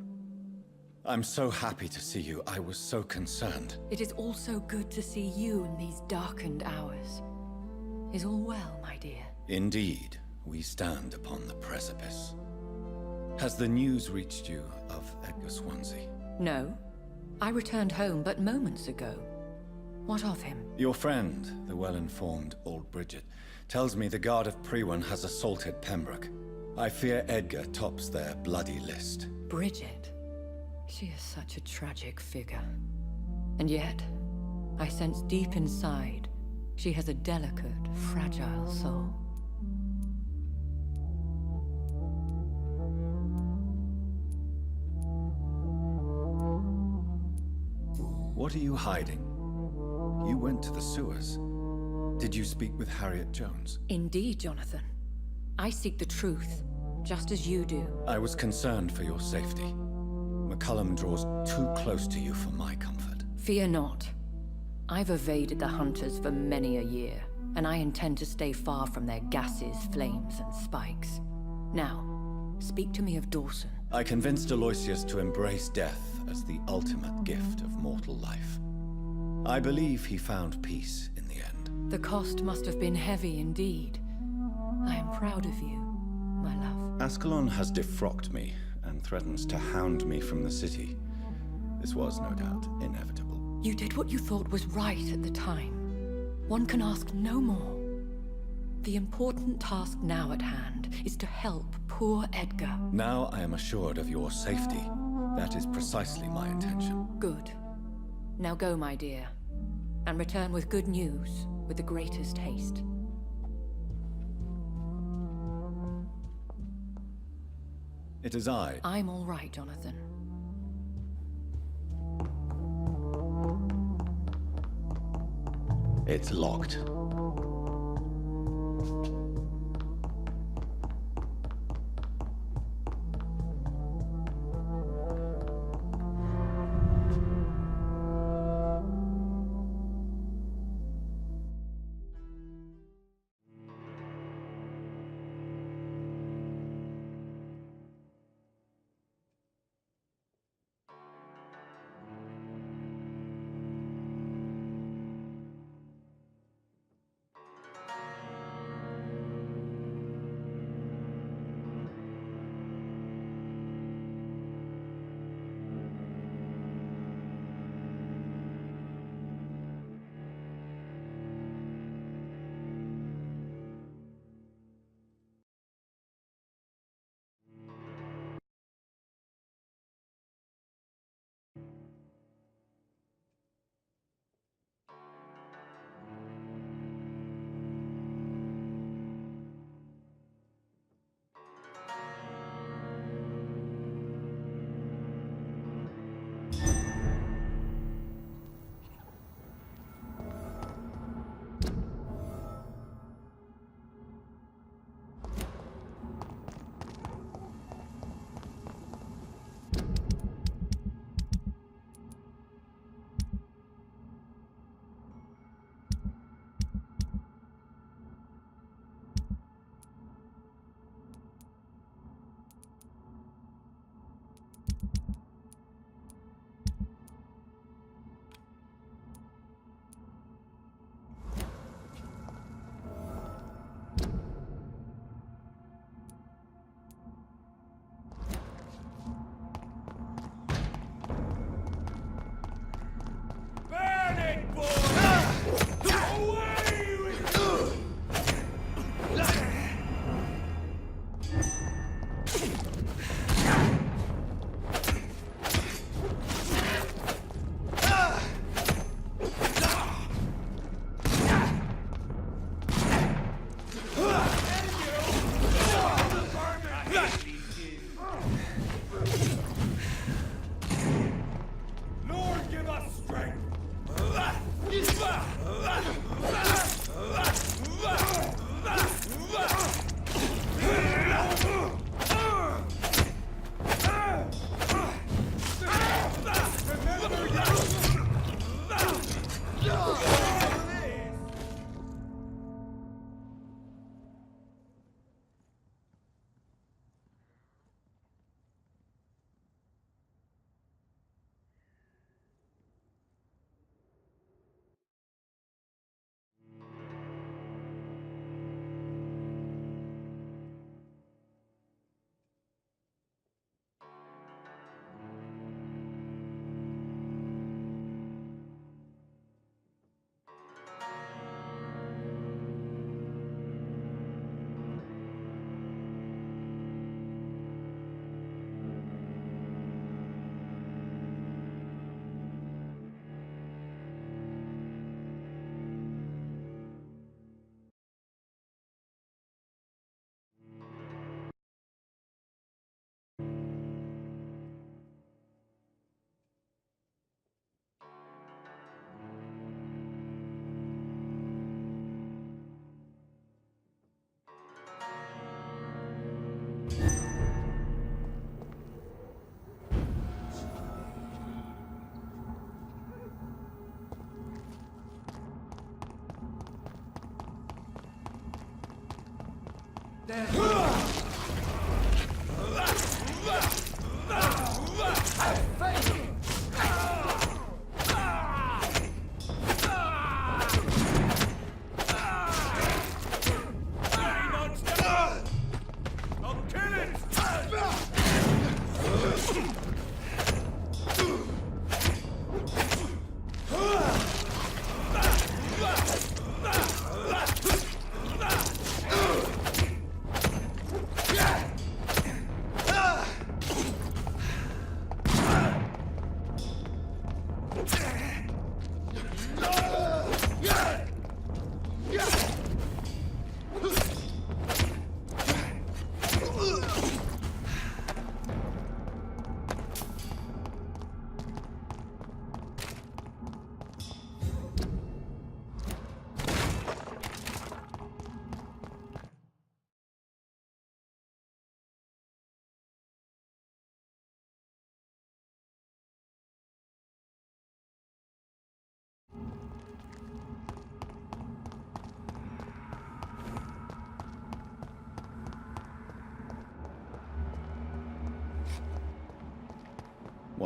S2: I'm so happy to see you. I was so concerned.
S9: It is also good to see you in these darkened hours. Is all well, my dear?
S2: Indeed, we stand upon the precipice. Has the news reached you of Edgar Swansea?
S9: No. I returned home but moments ago. What of him?
S2: Your friend, the well-informed old Bridget, tells me the Guard of Priwen has assaulted Pembroke. I fear Edgar tops their bloody list.
S9: Bridget? She is such a tragic figure. And yet, I sense deep inside, she has a delicate, fragile soul.
S2: What are you hiding? You went to the sewers. Did you speak with Harriet Jones?
S9: Indeed, Jonathan. I seek the truth, just as you do.
S2: I was concerned for your safety. McCullum draws too close to you for my comfort.
S9: Fear not. I've evaded the hunters for many a year, and I intend to stay far from their gases, flames, and spikes. Now, speak to me of Dawson.
S2: I convinced Aloysius to embrace death as the ultimate gift of mortal life. I believe he found peace in the end.
S9: The cost must have been heavy indeed. I am proud of you, my love.
S2: Ascalon has defrocked me and threatens to hound me from the city. This was, no doubt, inevitable.
S9: You did what you thought was right at the time. One can ask no more. The important task now at hand is to help poor Edgar.
S2: Now I am assured of your safety. That is precisely my intention.
S9: Good. Now go, my dear, and return with good news with the greatest haste.
S2: It is I.
S9: I'm all right, Jonathan.
S2: It's locked.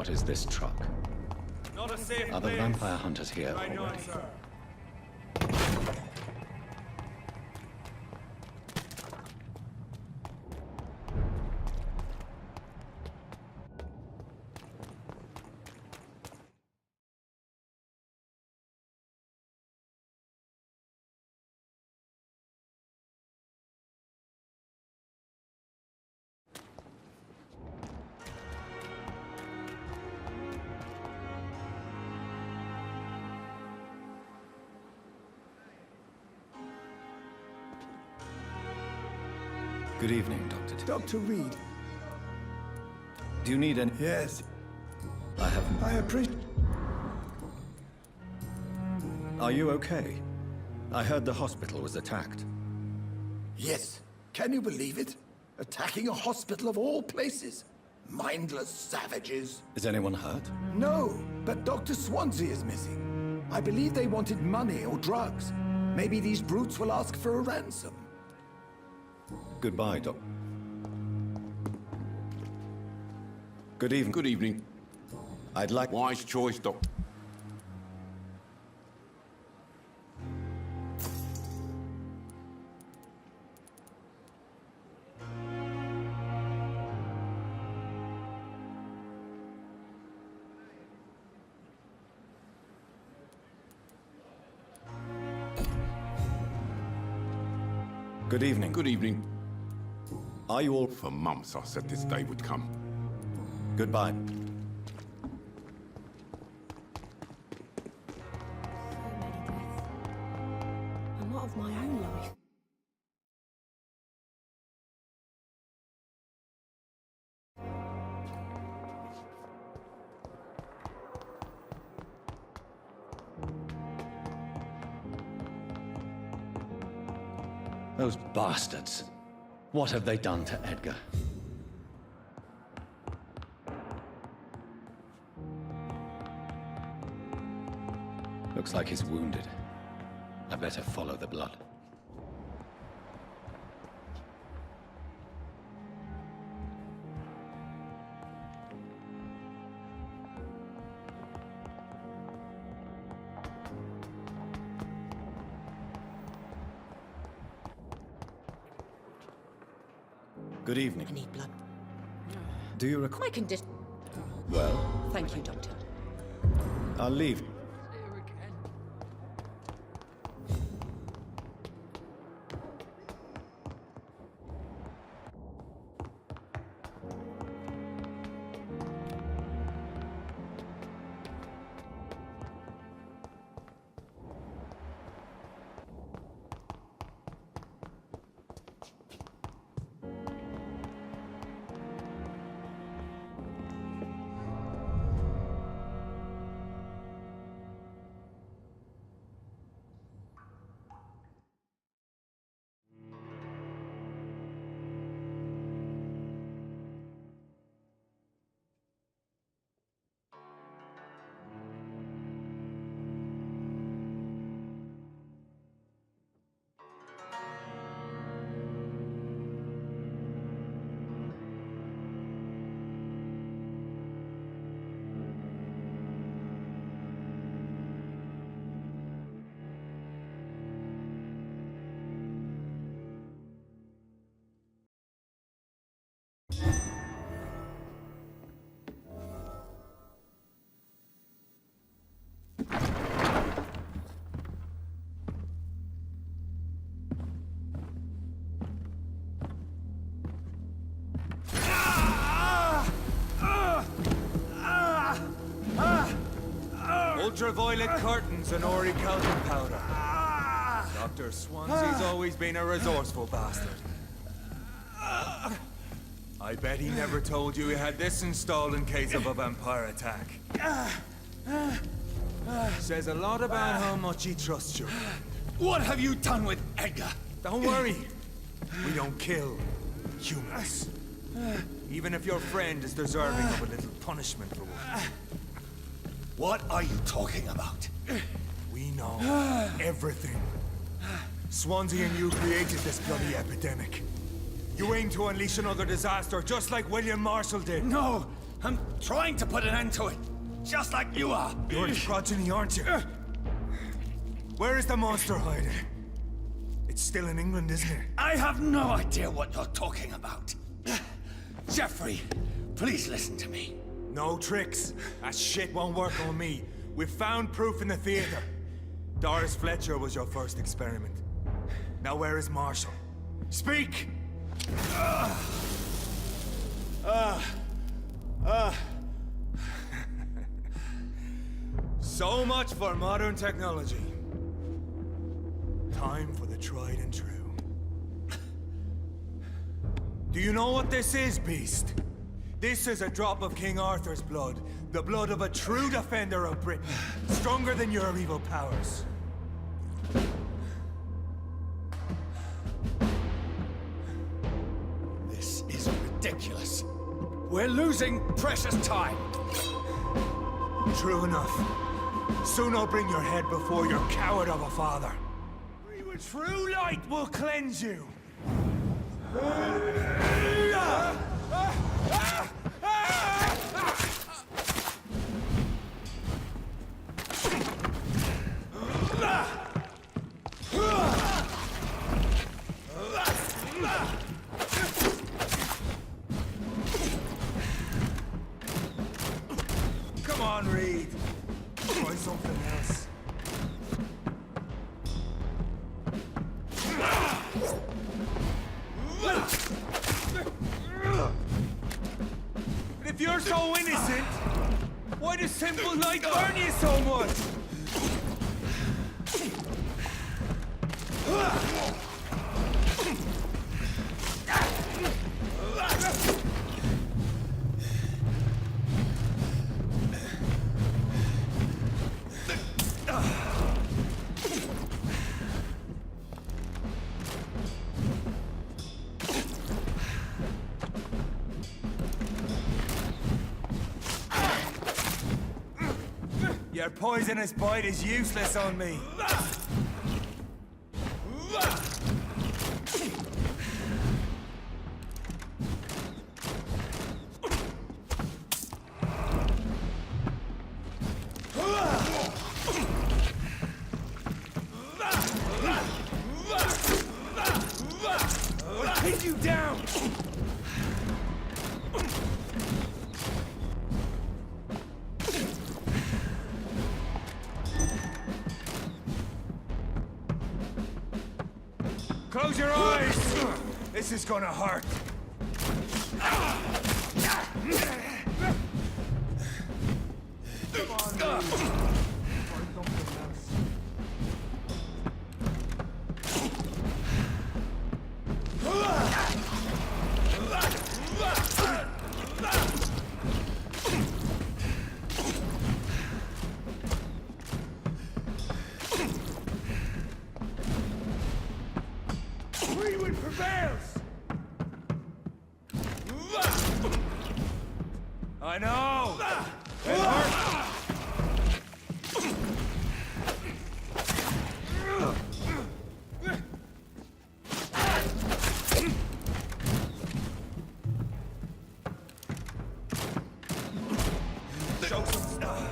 S2: What is this truck?
S10: Not a safe
S2: Are the
S10: place.
S2: vampire hunters here
S10: Right
S2: already?
S10: on, sir.
S2: Good evening, Dr. T.
S6: Dr. Reed.
S2: Do you need any...
S6: Yes,
S2: I have...
S6: I appreciate...
S2: Are you okay? I heard the hospital was attacked.
S6: Yes. Can you believe it? Attacking a hospital of all places. Mindless savages.
S2: Is anyone hurt?
S6: No, but Dr. Swansea is missing. I believe they wanted money or drugs. Maybe these brutes will ask for a ransom.
S2: Goodbye, Doc. Good evening.
S11: Good evening.
S2: I'd like...
S11: Wise choice, Doc.
S2: Good evening.
S10: Good evening.
S2: Are you all...
S10: For months I said this day would come.
S2: Goodbye.
S7: So many deaths. And what of my own life?
S2: Those bastards. What have they done to Edgar? Looks like he's wounded. I better follow the blood. Good evening.
S11: I need blood.
S2: Do you require...
S11: My condition.
S2: Well,
S11: Thank you, Doctor.
S2: I'll leave.
S8: Here again.
S12: Ultraviolet curtains and orichalcum powder. Dr. Swansea's always been a resourceful bastard. I bet he never told you he had this installed in case of a vampire attack. Says a lot about how much he trusts you.
S6: What have you done with Edgar?
S12: Don't worry. We don't kill humans. Even if your friend is deserving of a little punishment for one.
S6: What are you talking about?
S12: We know everything. Swansea and you created this bloody epidemic. You aim to unleash another disaster, just like William Marshall did.
S6: No, I'm trying to put an end to it, just like you are.
S12: You're its progeny, aren't you? Where is the monster hiding? It's still in England, isn't it?
S6: I have no idea what you're talking about. Jeffrey, please listen to me.
S12: No tricks. That shit won't work on me. We've found proof in the theater. Doris Fletcher was your first experiment. Now where is Marshall? Speak! So much for modern technology. Time for the tried and true. Do you know what this is, Beast? This is a drop of King Arthur's blood. The blood of a true defender of Britain. Stronger than your evil powers.
S6: This is ridiculous. We're losing precious time.
S12: True enough. Soon I'll bring your head before your coward of a father. True light will cleanse you. Come on, Reed. Try something else. did a simple light burn you so much? Your poisonous bite is useless on me. I'll take you down! Close your eyes! This is gonna hurt. Freewood prevails! I know! It hurts! Show some stuff!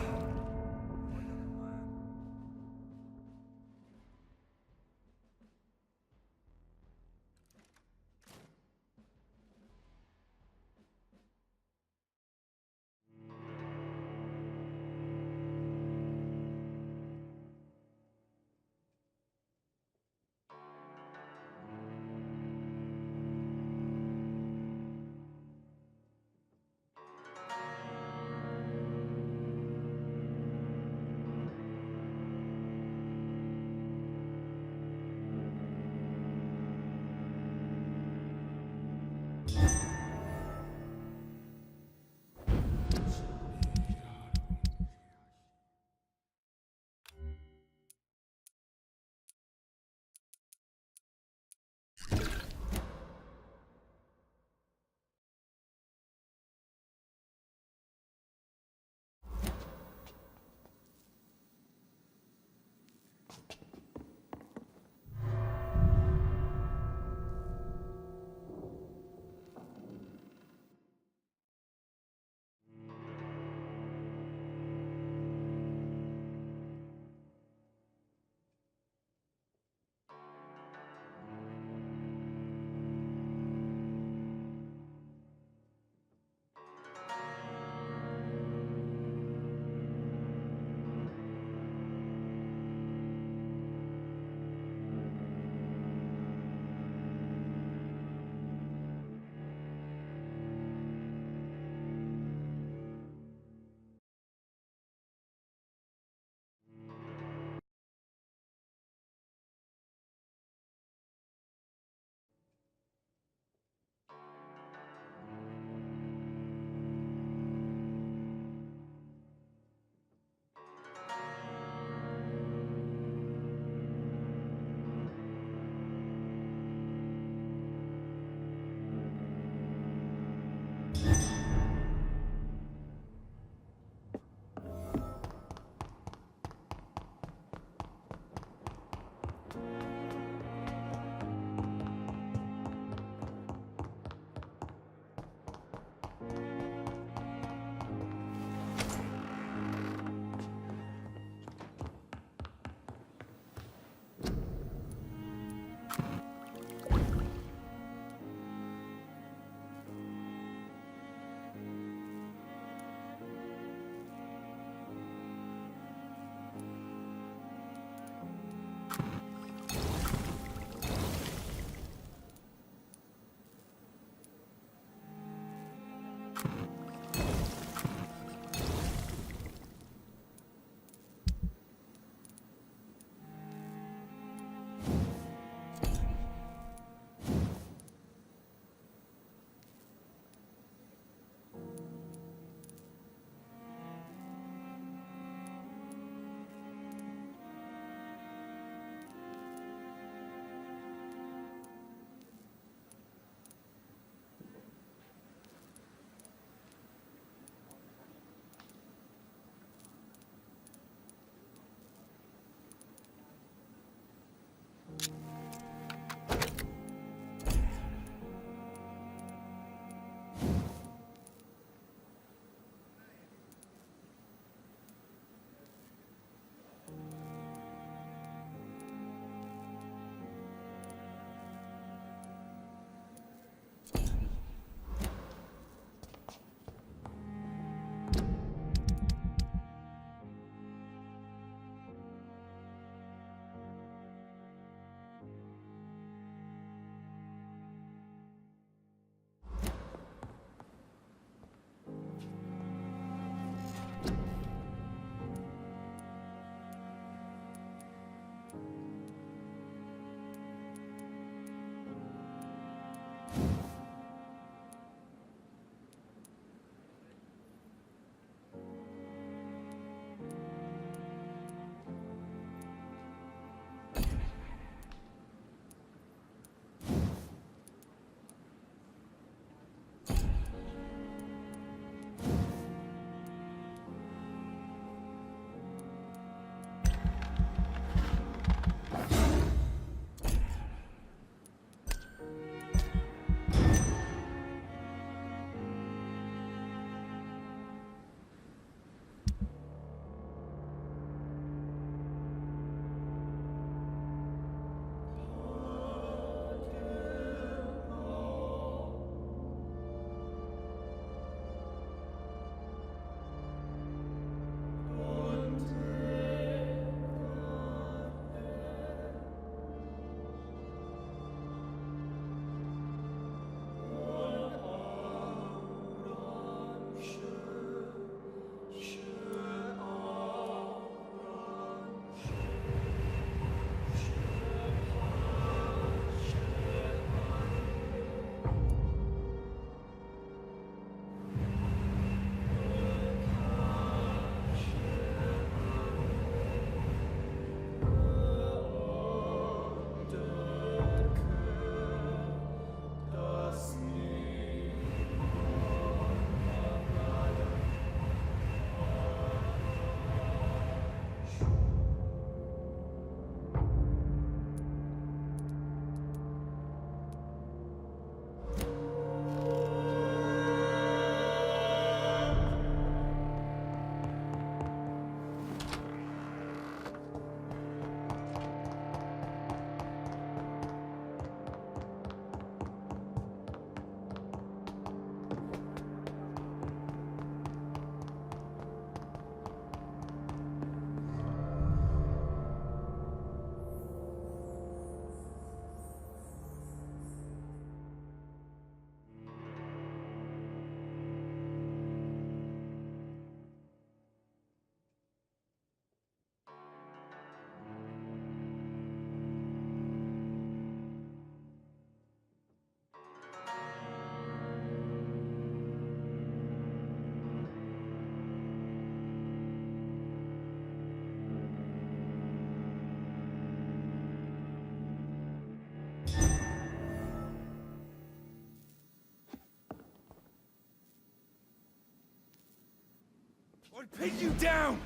S12: I'll pin you down!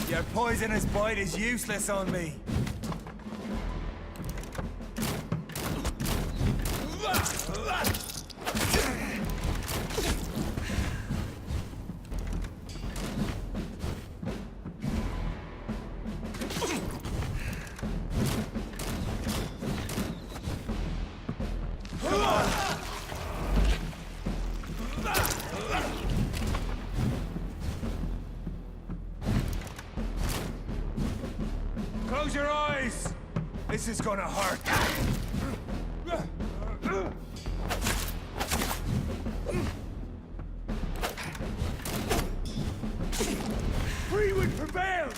S12: Your poisonous bite is useless on me. Close your eyes! This is gonna hurt. Freewood prevails!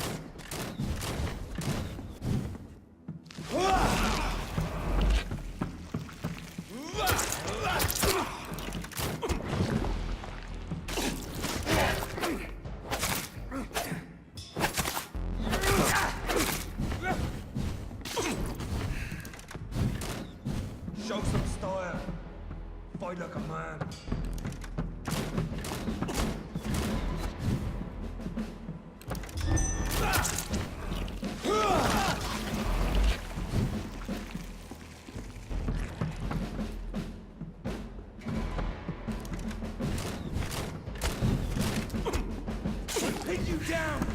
S12: Show some style. Fight like a man. Pin you down!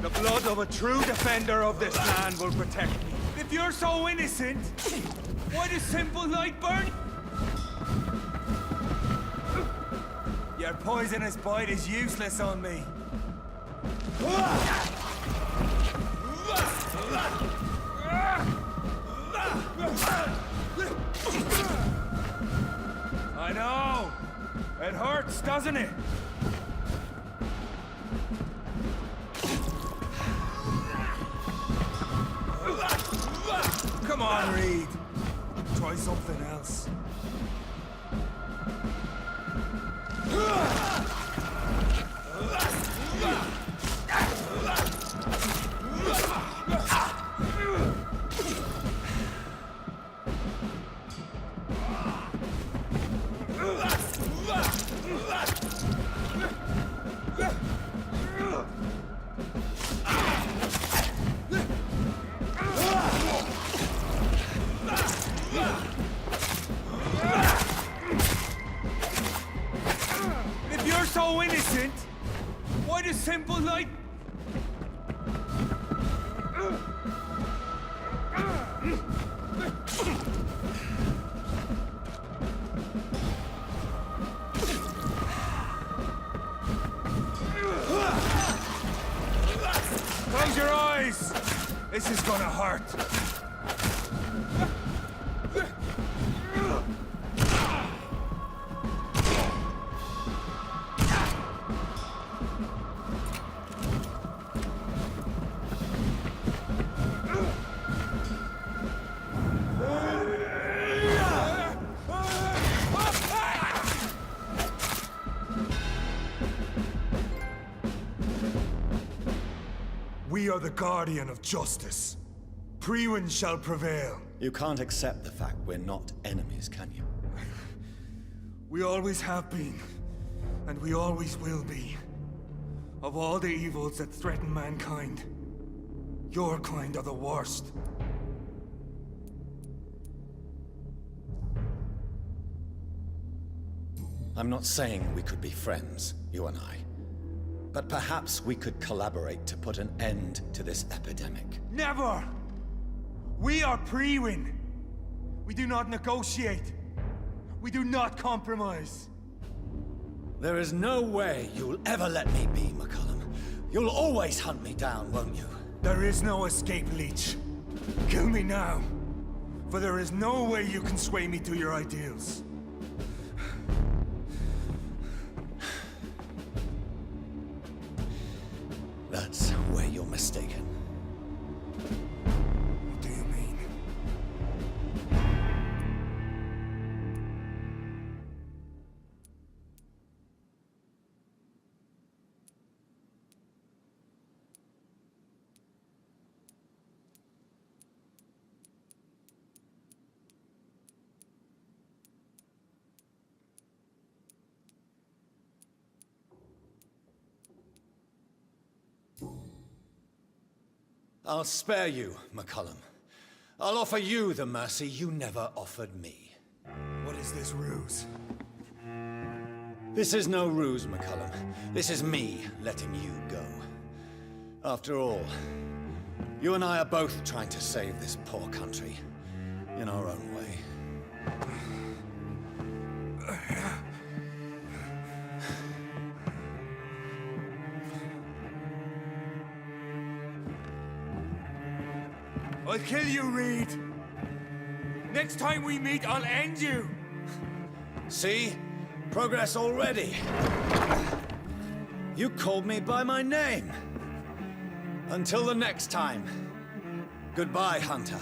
S12: The blood of a true defender of this land will protect me. If you're so innocent, why does simple light burn? Your poisonous bite is useless on me. I know. It hurts, doesn't it? Come on, Reed. Try something else. If you're so innocent, why does simple light... Close your eyes! This is gonna hurt. We are the guardian of justice. Priwen shall prevail.
S2: You can't accept the fact we're not enemies, can you?
S12: We always have been, and we always will be. Of all the evils that threaten mankind, your kind are the worst.
S2: I'm not saying we could be friends, you and I. But perhaps we could collaborate to put an end to this epidemic.
S12: Never! We are Priwen. We do not negotiate. We do not compromise.
S2: There is no way you'll ever let me be, McCullum. You'll always hunt me down, won't you?
S12: There is no escape, Leech. Kill me now, for there is no way you can sway me to your ideals.
S2: That's where you're mistaken.
S12: What do you mean?
S2: I'll spare you, McCullum. I'll offer you the mercy you never offered me.
S12: What is this ruse?
S2: This is no ruse, McCullum. This is me letting you go. After all, you and I are both trying to save this poor country in our own way.
S12: I'll kill you, Reed. Next time we meet, I'll end you.
S2: See? Progress already. You called me by my name. Until the next time. Goodbye, Hunter.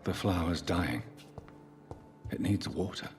S2: The flower's dying. It needs water.